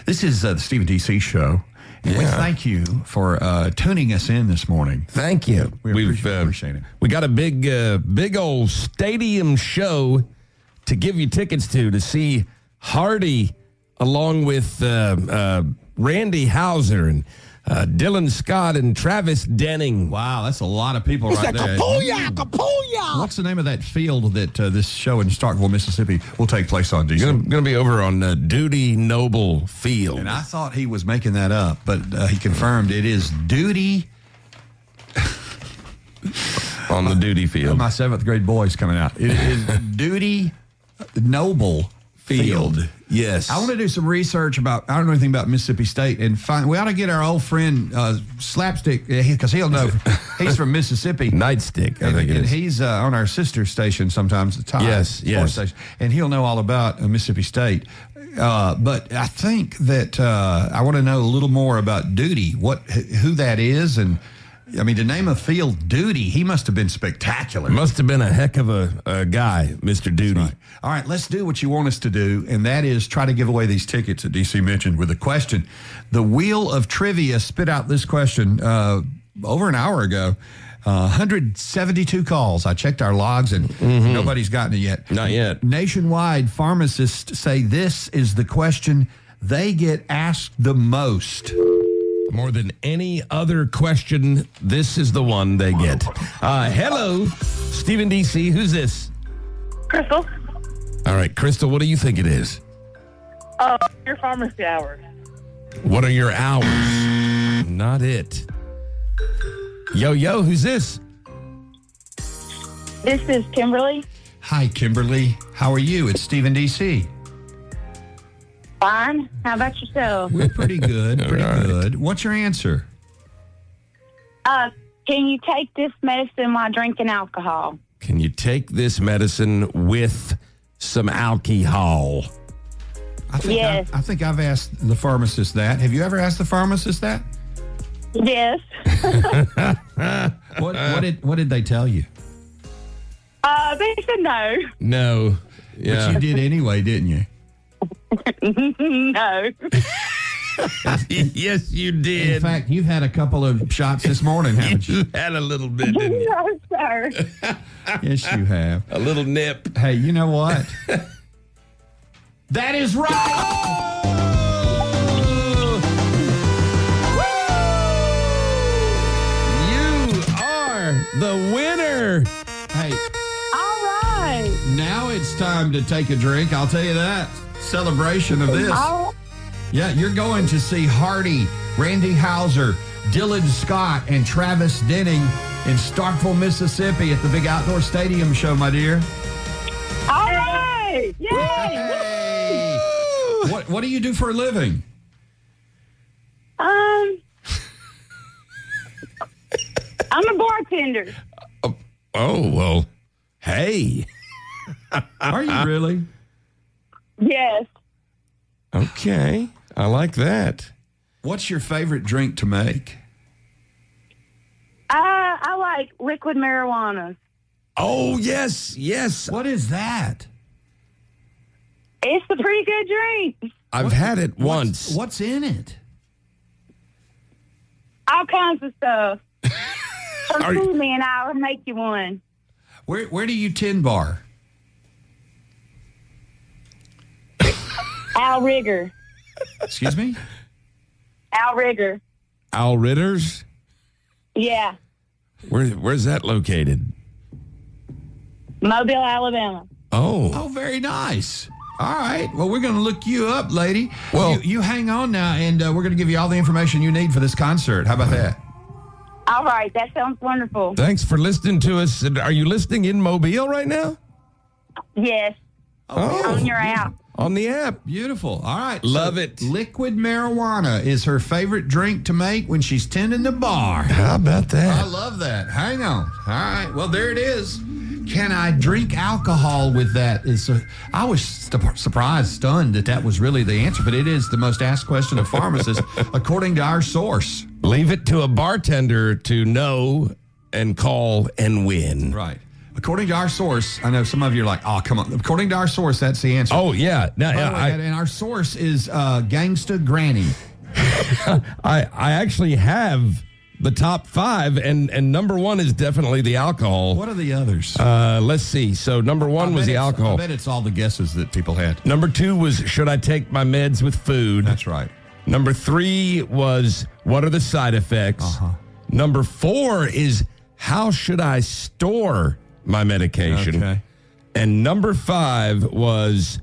This is the Steve and DC Show. And we thank you for tuning us in this morning. Thank you. We appreciate it. We got a big old stadium show to give you tickets to see Hardy along with Randy Houser and Dylan Scott and Travis Denning. Wow, that's a lot of people right there. Kapuya! What's the name of that field that this show in Starkville, Mississippi will take place on, DC? Going to be over on Duty Noble Field. And I thought he was making that up, but he confirmed it is Duty... on the Duty Field. My 7th grade boy's coming out. It is Duty Noble Field. Yes. I want to do some research about, I don't know anything about Mississippi State, and we ought to get our old friend Slapstick, because he'll know. He's from Mississippi. Nightstick, I think it is. And he's on our sister station sometimes, the Tide Yes. Station, and he'll know all about Mississippi State. But I think that I want to know a little more about Duty, who that is, and I mean, to name a field Duty, he must have been spectacular. Must have been a heck of a guy, Mr. Duty. Right. All right, let's do what you want us to do, and that is try to give away these tickets that DC mentioned with a question. The Wheel of Trivia spit out this question over an hour ago. 172 calls. I checked our logs, and nobody's gotten it yet. Not yet. Nationwide, pharmacists say this is the question they get asked the most. More than any other question, this is the one they get. Hello, Stephen DC. Who's this? Crystal. All right, Crystal, what do you think it is? Your pharmacy hours. What are your hours? Not it. Yo, who's this? This is Kimberly. Hi, Kimberly. How are you? It's Stephen DC. Fine. How about yourself? We're pretty good. Pretty good. What's your answer? Can you take this medicine while drinking alcohol? Can you take this medicine with some alcohol? Yes. I think I've asked the pharmacist that. Have you ever asked the pharmacist that? Yes. What did they tell you? They said no. No. Yeah. But you did anyway, didn't you? No. Yes, you did. In fact, you've had a couple of shots this morning, haven't you? You had a little bit, didn't you? No, sir. Yes, you have. A little nip. Hey, you know what? That is right! You are the winner. Hey. All right. Now it's time to take a drink, I'll tell you that. Celebration of this. Yeah, you're going to see Hardy, Randy Houser, Dylan Scott, and Travis Denning in Starkville, Mississippi at the Big Outdoor Stadium show, my dear. All right. Yay. Hey. What do you do for a living? I'm a bartender. Oh, well, hey. Are you really? Yes. Okay. I like that. What's your favorite drink to make? I like liquid marijuana. Oh, yes. What is that? It's a pretty good drink. I've had it once. What's in it? All kinds of stuff. Come see me and I'll make you one. Where do you tin bar? Al Rigger. Excuse me? Al Rigger. Al Ritter's? Yeah. Where's that located? Mobile, Alabama. Oh, very nice. All right. Well, we're going to look you up, lady. Well, you hang on now, and we're going to give you all the information you need for this concert. How about that? All right. That sounds wonderful. Thanks for listening to us. Are you listening in Mobile right now? Yes. On your app. On the app. Beautiful. All right. Love it. Liquid marijuana is her favorite drink to make when she's tending the bar. How about that? I love that. Hang on. All right. Well, there it is. Can I drink alcohol with that? I was surprised, stunned that was really the answer, but it is the most asked question of pharmacists, according to our source. Leave it to a bartender to know and call and win. Right. According to our source, I know some of you are like, oh, come on. According to our source, that's the answer. Oh, yeah. Now, And our source is Gangsta Granny. I actually have the top 5, and number 1 is definitely the alcohol. What are the others? Let's see. So number 1 was the alcohol. I bet it's all the guesses that people had. Number 2 was, should I take my meds with food? That's right. Number 3 was, what are the side effects? Number 4 is, how should I store my medication? Okay. And number 5 was,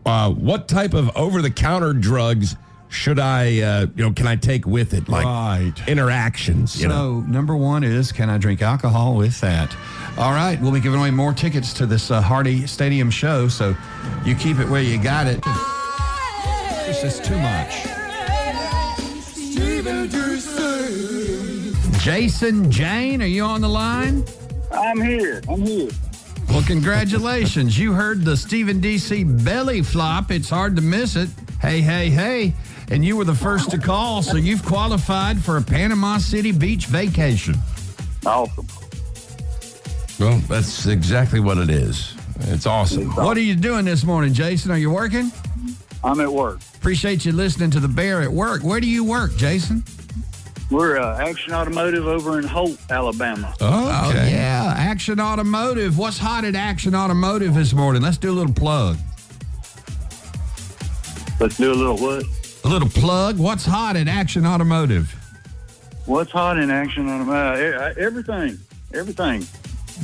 what type of over-the-counter drugs should I, can I take with it? Like interactions. So number 1 is, can I drink alcohol with that? All right, we'll be giving away more tickets to this Hardy Stadium show, so you keep it where you got it. It's just too much. Jason Jane, are you on the line? I'm here. Well, congratulations. You heard the Stephen D.C. belly flop. It's hard to miss it. Hey, hey, hey. And you were the first to call, so you've qualified for a Panama City Beach vacation. Awesome. Well, that's exactly what it is. It's awesome. What are you doing this morning, Jason? Are you working? I'm at work. Appreciate you listening to the Bear at work. Where do you work, Jason? We're Action Automotive over in Holt, Alabama. Oh, yeah. Action Automotive. What's hot at Action Automotive this morning? Let's do a little plug. Let's do a little what? A little plug. What's hot at Action Automotive? What's hot in Action Automotive? Everything.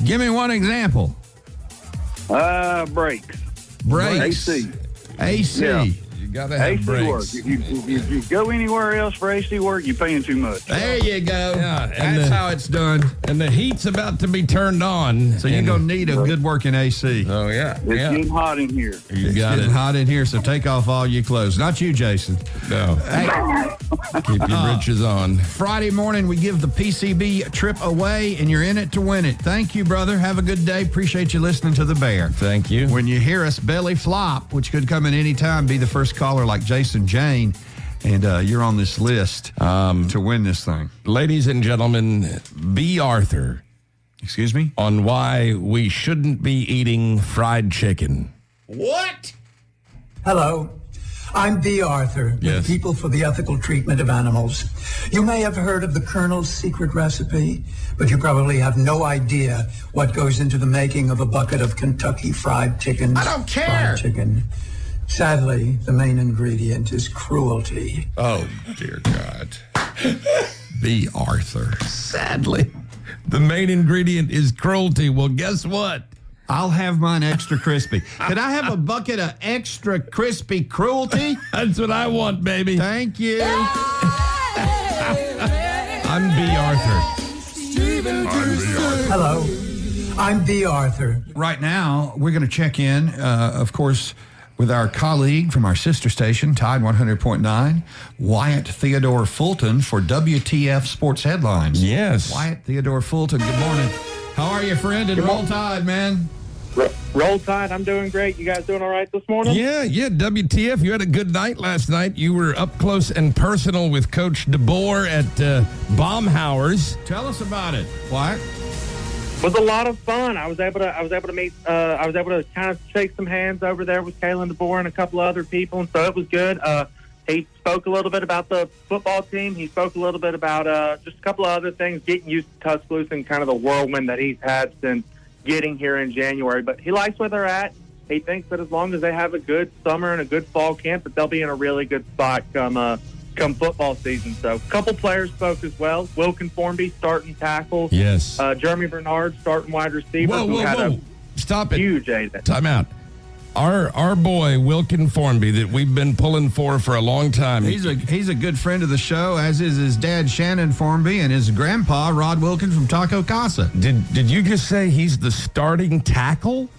Give me one example. Brakes. AC. Yeah. You got to have AC brakes. work. If you go anywhere else for AC work, you're paying too much. There you go. Yeah, That's how it's done. And the heat's about to be turned on. So you're going to need a good working AC. Oh, yeah. It's getting hot in here. It's getting hot in here, so take off all your clothes. Not you, Jason. No. Hey. Keep your britches on. Friday morning, we give the PCB trip away, and you're in it to win it. Thank you, brother. Have a good day. Appreciate you listening to The Bear. Thank you. When you hear us belly flop, which could come at any time, be the first caller like Jason Jane, and you're on this list to win this thing. Ladies and gentlemen, B. Arthur. Excuse me? On why we shouldn't be eating fried chicken. What? Hello. I'm B. Arthur, with People for the Ethical Treatment of Animals. You may have heard of the Colonel's secret recipe, but you probably have no idea what goes into the making of a bucket of Kentucky Fried Chicken. I don't care. Fried chicken. Sadly, the main ingredient is cruelty. Oh, dear God. B. Arthur. Sadly, the main ingredient is cruelty. Well, guess what? I'll have mine extra crispy. Can I have a bucket of extra crispy cruelty? That's what I want, baby. Thank you. I'm B. Arthur. Hello. I'm B. Arthur. Right now, we're going to check in, of course, with our colleague from our sister station, Tide 100.9, Wyatt Theodore Fulton for WTF Sports Headlines. Yes. Wyatt Theodore Fulton, good morning. How are you, friend? And roll Tide, man. Roll Tide, I'm doing great. You guys doing all right this morning? Yeah, WTF. You had a good night last night. You were up close and personal with Coach DeBoer at Baumhauer's. Tell us about it, Wyatt. It was a lot of fun. I was able to meet. I was able to kind of shake some hands over there with Kalen DeBoer and a couple of other people, and so it was good. He spoke a little bit about the football team. He spoke a little bit about just a couple of other things, getting used to Tuscaloosa and kind of the whirlwind that he's had since getting here in January. But he likes where they're at. He thinks that as long as they have a good summer and a good fall camp, that they'll be in a really good spot come football season. So a couple players spoke as well. Wilkin Formby, starting tackle. Yes. Jeremy Bernard, starting wide receiver. Whoa. Stop it. Huge time out. Our boy, Wilkin Formby, that we've been pulling for a long time. He's a good friend of the show, as is his dad, Shannon Formby, and his grandpa, Rod Wilkin from Taco Casa. Did you just say he's the starting tackle?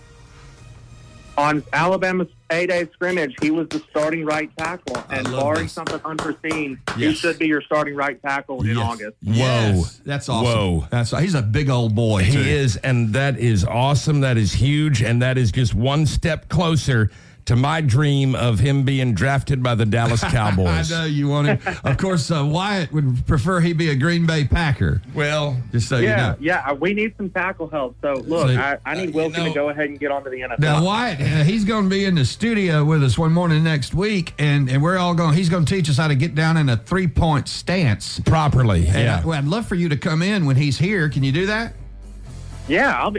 On Alabama's A-Day scrimmage, he was the starting right tackle. And barring something unforeseen, he should be your starting right tackle in August. Whoa. That's awesome. Whoa. He's a big old boy, too. He is, and that is awesome. That is huge, and that is just one step closer to my dream of him being drafted by the Dallas Cowboys. I know you want him. Of course, Wyatt would prefer he be a Green Bay Packer. Well, just so you know. Yeah, we need some tackle help. So, look, I need Wilson to go ahead and get onto the NFL. Now, Wyatt, he's going to be in the studio with us one morning next week, and we're all going. He's going to teach us how to get down in a 3-point stance properly. And I'd love for you to come in when he's here. Can you do that? Yeah, I'll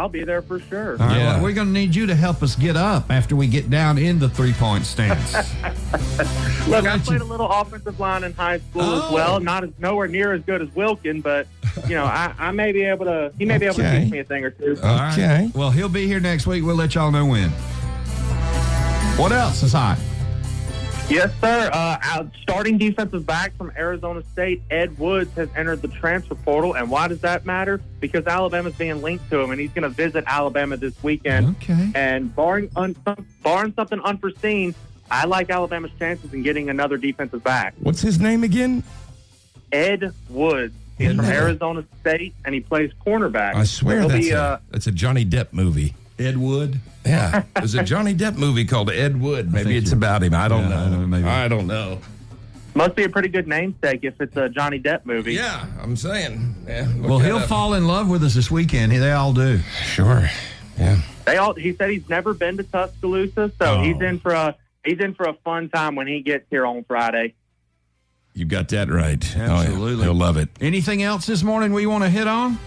be there for sure. All right, well, we're going to need you to help us get up after we get down in the 3-point stance. Look, I played a little offensive line in high school as well. Nowhere near as good as Wilkin, but I may be able to. He may be able to teach me a thing or two. Okay. Right. Well, he'll be here next week. We'll let y'all know when. What else is hot? Yes, sir. Starting defensive back from Arizona State, Ed Woods, has entered the transfer portal. And why does that matter? Because Alabama's being linked to him, and he's going to visit Alabama this weekend. Okay. And barring something unforeseen, I like Alabama's chances in getting another defensive back. What's his name again? Ed Woods. He's from Arizona State, and he plays cornerback. I swear that's a Johnny Depp movie. Ed Wood? Yeah. There's a Johnny Depp movie called Ed Wood. Maybe it's about him. I don't know. I don't know. Must be a pretty good namesake if it's a Johnny Depp movie. Yeah, I'm saying. Yeah, well, he'll fall in love with us this weekend. They all do. Sure. Yeah. He said he's never been to Tuscaloosa, so he's in for a fun time when he gets here on Friday. You got that right. Absolutely. Oh, yeah. He'll love it. Anything else this morning we want to hit on?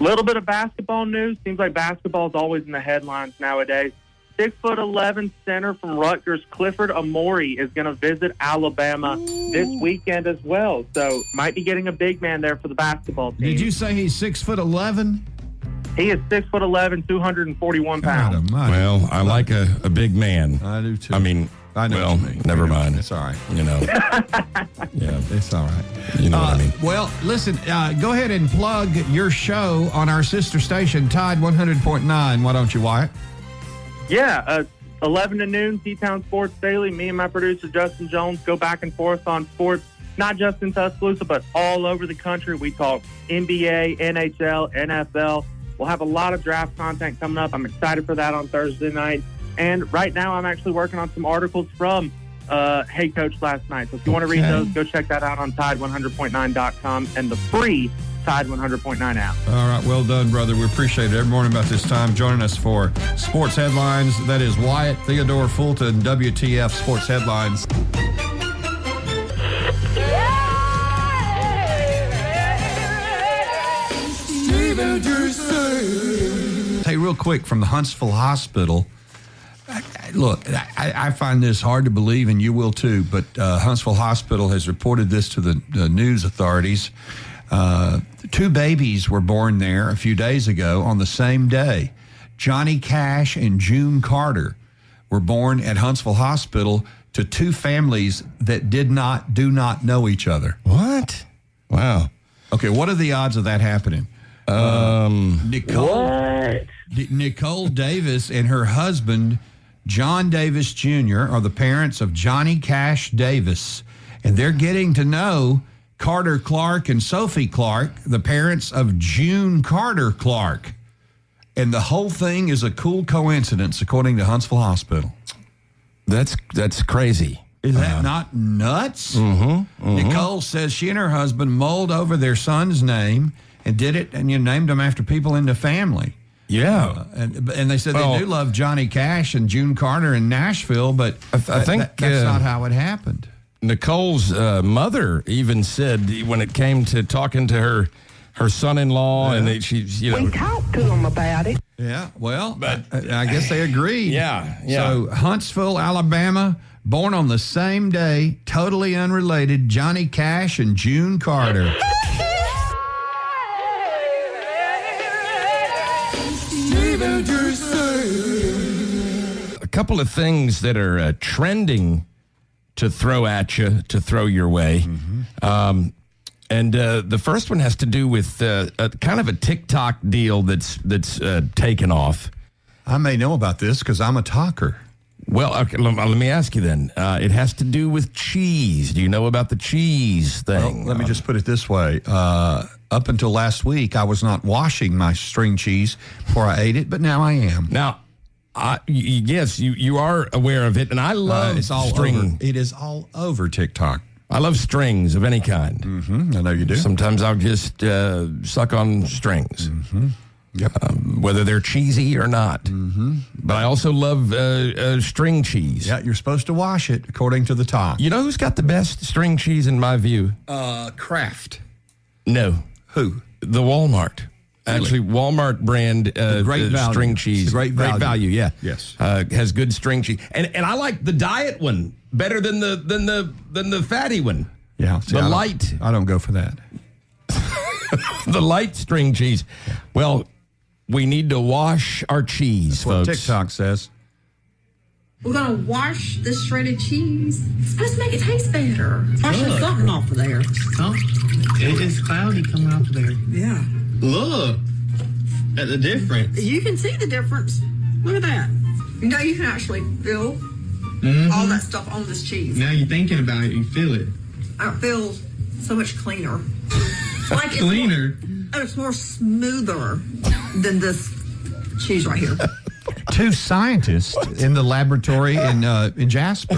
Little bit of basketball news. Seems like basketball is always in the headlines nowadays. 6'11" center from Rutgers, Clifford Amore, is going to visit Alabama this weekend as well. So might be getting a big man there for the basketball team. Did you say he's 6'11"? He is 6'11", 241 pounds. Well, I like a big man. I do too. I mean, I know what you mean. Never mind. It's all right. Yeah, it's all right. You know what I mean. Well, listen, go ahead and plug your show on our sister station, Tide 100.9. Why don't you, Wyatt? Yeah, 11 to noon, T-Town Sports Daily. Me and my producer, Justin Jones, go back and forth on sports, not just in Tuscaloosa, but all over the country. We talk NBA, NHL, NFL. We'll have a lot of draft content coming up. I'm excited for that on Thursday night. And right now, I'm actually working on some articles from Hey Coach last night. So if you want to read those, go check that out on Tide100.9.com and the free Tide 100.9 app. All right. Well done, brother. We appreciate it every morning about this time. Joining us for Sports Headlines, that is Wyatt Theodore Fulton, WTF Sports Headlines. Hey, real quick, from the Huntsville Hospital. Look, I find this hard to believe, and you will too, but Huntsville Hospital has reported this to the news authorities. 2 babies were born there a few days ago on the same day. Johnny Cash and June Carter were born at Huntsville Hospital to 2 families that do not know each other. What? Wow. Okay, what are the odds of that happening? Nicole Davis and her husband, John Davis Jr., are the parents of Johnny Cash Davis, and they're getting to know Carter Clark and Sophie Clark, the parents of June Carter Clark. And the whole thing is a cool coincidence, according to Huntsville Hospital. That's crazy. Is that not nuts? Mm-hmm. Nicole says she and her husband mulled over their son's name and did it, and named them after people in the family. Yeah. And they said they do love Johnny Cash and June Carter in Nashville, but I think that's not how it happened. Nicole's mother even said when it came to talking to her son-in-law, and we talked to them about it. Yeah, well, but I guess they agreed. Yeah. So Huntsville, Alabama, born on the same day, totally unrelated, Johnny Cash and June Carter. A couple of things that are trending to throw at you, to throw your way. Mm-hmm. And the first one has to do with a kind of a TikTok deal that's taken off. I may know about this because I'm a talker. Well, okay, let me ask you then. It has to do with cheese. Do you know about the cheese thing? Well, let me just put it this way. Up until last week, I was not washing my string cheese before I ate it, but now I am. Now, Yes, you are aware of it, and I love it's all string. Over. It is all over TikTok. I love strings of any kind. Mm-hmm. I know you do. Sometimes I'll just suck on strings. Mm-hmm. Yep. Whether they're cheesy or not. Mm-hmm. But I also love string cheese. Yeah, you're supposed to wash it according to the top. You know who's got the best string cheese in my view? Kraft. No. Who? The Walmart. Really? Actually, Walmart brand great value. String cheese. Great value, yeah. Yes. Has good string cheese. And I like the diet one better than the fatty one. Yeah. See, light. I don't go for that. The light string cheese. Well, we need to wash our cheese, That's what folks. TikTok says. We're going to wash the shredded cheese. It's supposed to make it taste better. Washing something off of there. Oh, it's cloudy coming off of there. Yeah. Look at the difference. You can see the difference. Look at that. You know, you can actually feel all that stuff on this cheese. Now you're thinking about it, you feel it. It feels so much cleaner. Like cleaner? It's more smoother than this cheese right here. Two scientists in the laboratory in Jasper,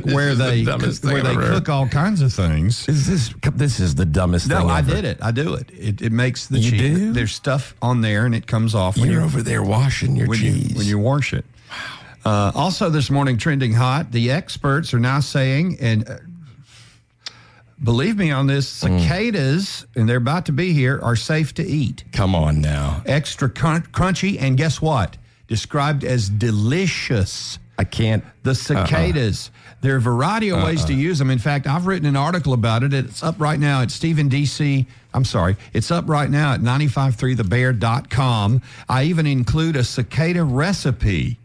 where they cook all kinds of things. This is the dumbest thing No, I ever. did it. I do it. It makes the You cheese. do? There's stuff on there, and it comes off. You're over there washing your cheese. when you wash it. Wow. Also, this morning, trending hot. The experts are now saying, and believe me on this, cicadas, and they're about to be here, are safe to eat. Come on now. Extra crunchy, and guess what? Described as delicious. I can't. The cicadas. There are a variety of ways to use them. In fact, I've written an article about it. It's up right now at it's up right now at 953thebear.com. I even include a cicada recipe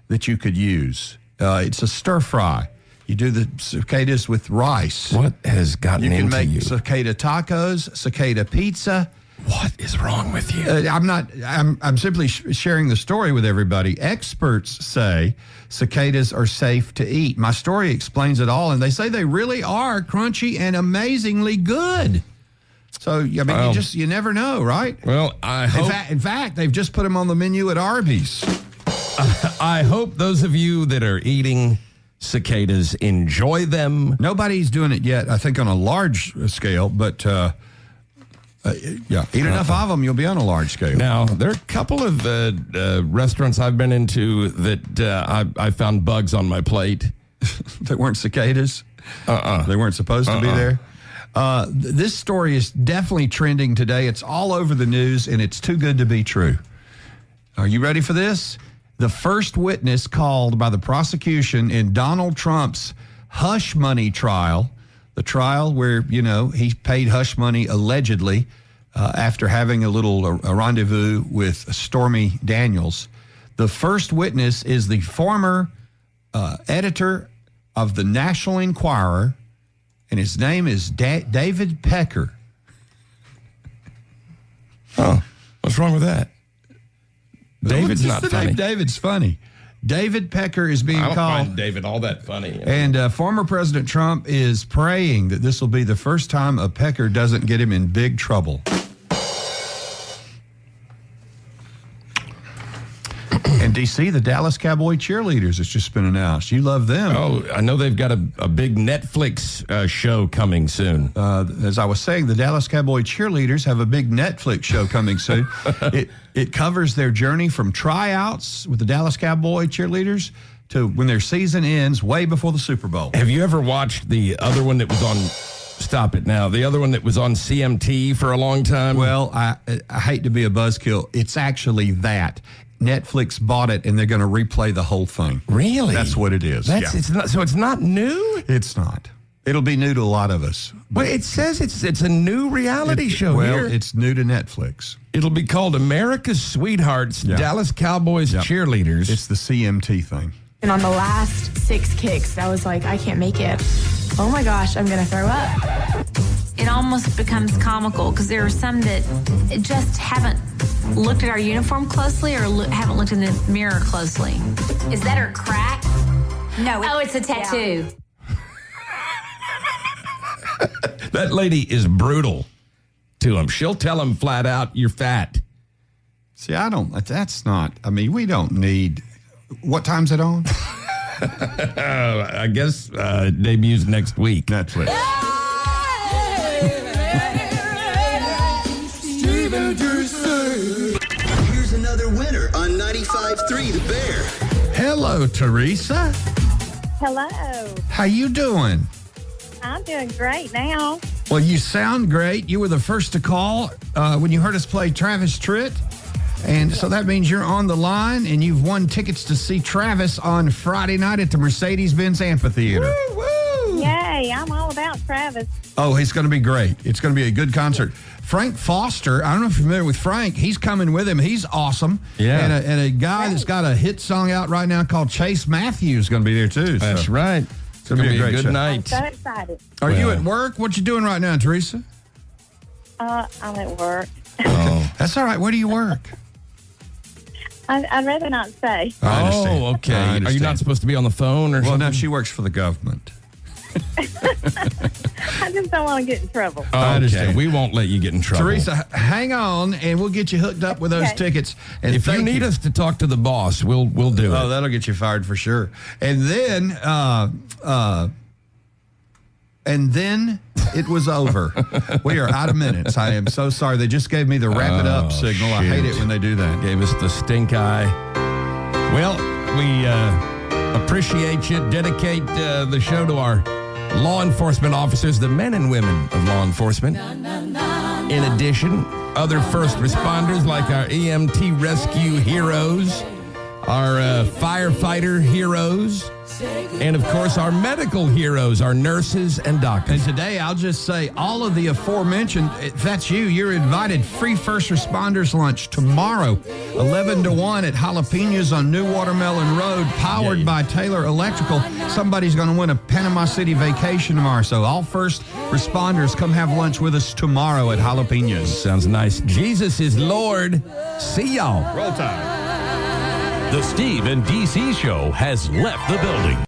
that you could use. It's a stir fry. You do the cicadas with rice. What has gotten into you? You can make cicada tacos, cicada pizza. What is wrong with you? I'm simply sharing the story with everybody. Experts say cicadas are safe to eat. My story explains it all, and they say they really are crunchy and amazingly good. So, I mean, you never know, right? Well, I hope. In fact, they've just put them on the menu at Arby's. I hope those of you that are eating cicadas enjoy them. Nobody's doing it yet, I think, on a large scale, but eat enough of them, you'll be on a large scale. Now, there are a couple of restaurants I've been into that I found bugs on my plate. That weren't cicadas? They weren't supposed to be there? This story is definitely trending today. It's all over the news, and it's too good to be true. Are you ready for this? The first witness called by the prosecution in Donald Trump's hush money trial, the trial where, he paid hush money allegedly after having a rendezvous with Stormy Daniels. The first witness is the former editor of the National Enquirer, and his name is David Pecker. Oh, what's wrong with that? David's not funny. David's funny. David Pecker is being called. I don't find David all that funny. And former President Trump is praying that this will be the first time a pecker doesn't get him in big trouble. In D.C., the Dallas Cowboy cheerleaders has just been announced. You love them. Oh, I know they've got a big Netflix show coming soon. As I was saying, the Dallas Cowboy cheerleaders have a big Netflix show coming soon. It covers their journey from tryouts with the Dallas Cowboy cheerleaders to when their season ends way before the Super Bowl. Have you ever watched the other one that was on... Stop it now. The other one that was on CMT for a long time? Well, I hate to be a buzzkill. It's actually that. Netflix bought it, and they're going to replay the whole thing. Really? That's what it is. It's not new? It's not. It'll be new to a lot of us. Well, it says it's a new reality show here. Well, it's new to Netflix. It'll be called America's Sweethearts, Dallas Cowboys Cheerleaders. It's the CMT thing. And on the last 6 kicks, I was like, I can't make it. Oh my gosh, I'm going to throw up. It almost becomes comical because there are some that just haven't looked at our uniform closely or haven't looked in the mirror closely. Is that her crack? No. It's a tattoo. That lady is brutal to him. She'll tell him flat out, you're fat. See, that's not, I mean, we don't need, what time's it on? I guess debuts next week. Netflix. Here's another winner on 95.3 The Bear. Hello, Teresa. Hello. How you doing? I'm doing great now. Well, you sound great. You were the first to call when you heard us play Travis Tritt. And so that means you're on the line, and you've won tickets to see Travis on Friday night at the Mercedes-Benz Amphitheater. Woo, woo. Yay, I'm all about Travis. Oh, he's going to be great. It's going to be a good concert. Frank Foster, I don't know if you're familiar with Frank. He's coming with him. He's awesome. Yeah. And a guy that's got a hit song out right now called Chase Matthews is going to be there, too. That's right. It's going to be a great good show. night. I'm so excited. Are you at work? What you doing right now, Teresa? I'm at work. Oh. That's all right. Where do you work? I'd rather not say. Oh, okay. Are you not supposed to be on the phone or something? Well, no, she works for the government. I just don't want to get in trouble. I understand. We won't let you get in trouble. Teresa, hang on, and we'll get you hooked up with those tickets. And if you need us to talk to the boss, we'll do it. Oh, that'll get you fired for sure. And then it was over. We are out of minutes. I am so sorry. They just gave me the wrap it up signal. Shoot. I hate it when they do that. Gave us the stink eye. Well, we appreciate you. Dedicate the show to our law enforcement officers, the men and women of law enforcement. In addition, other first responders like our EMT rescue heroes, our firefighter heroes, and, of course, our medical heroes, our nurses and doctors. And today, I'll just say, all of the aforementioned, if that's you, you're invited. Free first responders lunch tomorrow, 11 to 1 at Jalapenos on New Watermelon Road, powered by Taylor Electrical. Somebody's going to win a Panama City vacation tomorrow. So all first responders, come have lunch with us tomorrow at Jalapenos. Sounds nice. Jesus is Lord. See y'all. Roll time. The Steve and DC Show has left the building.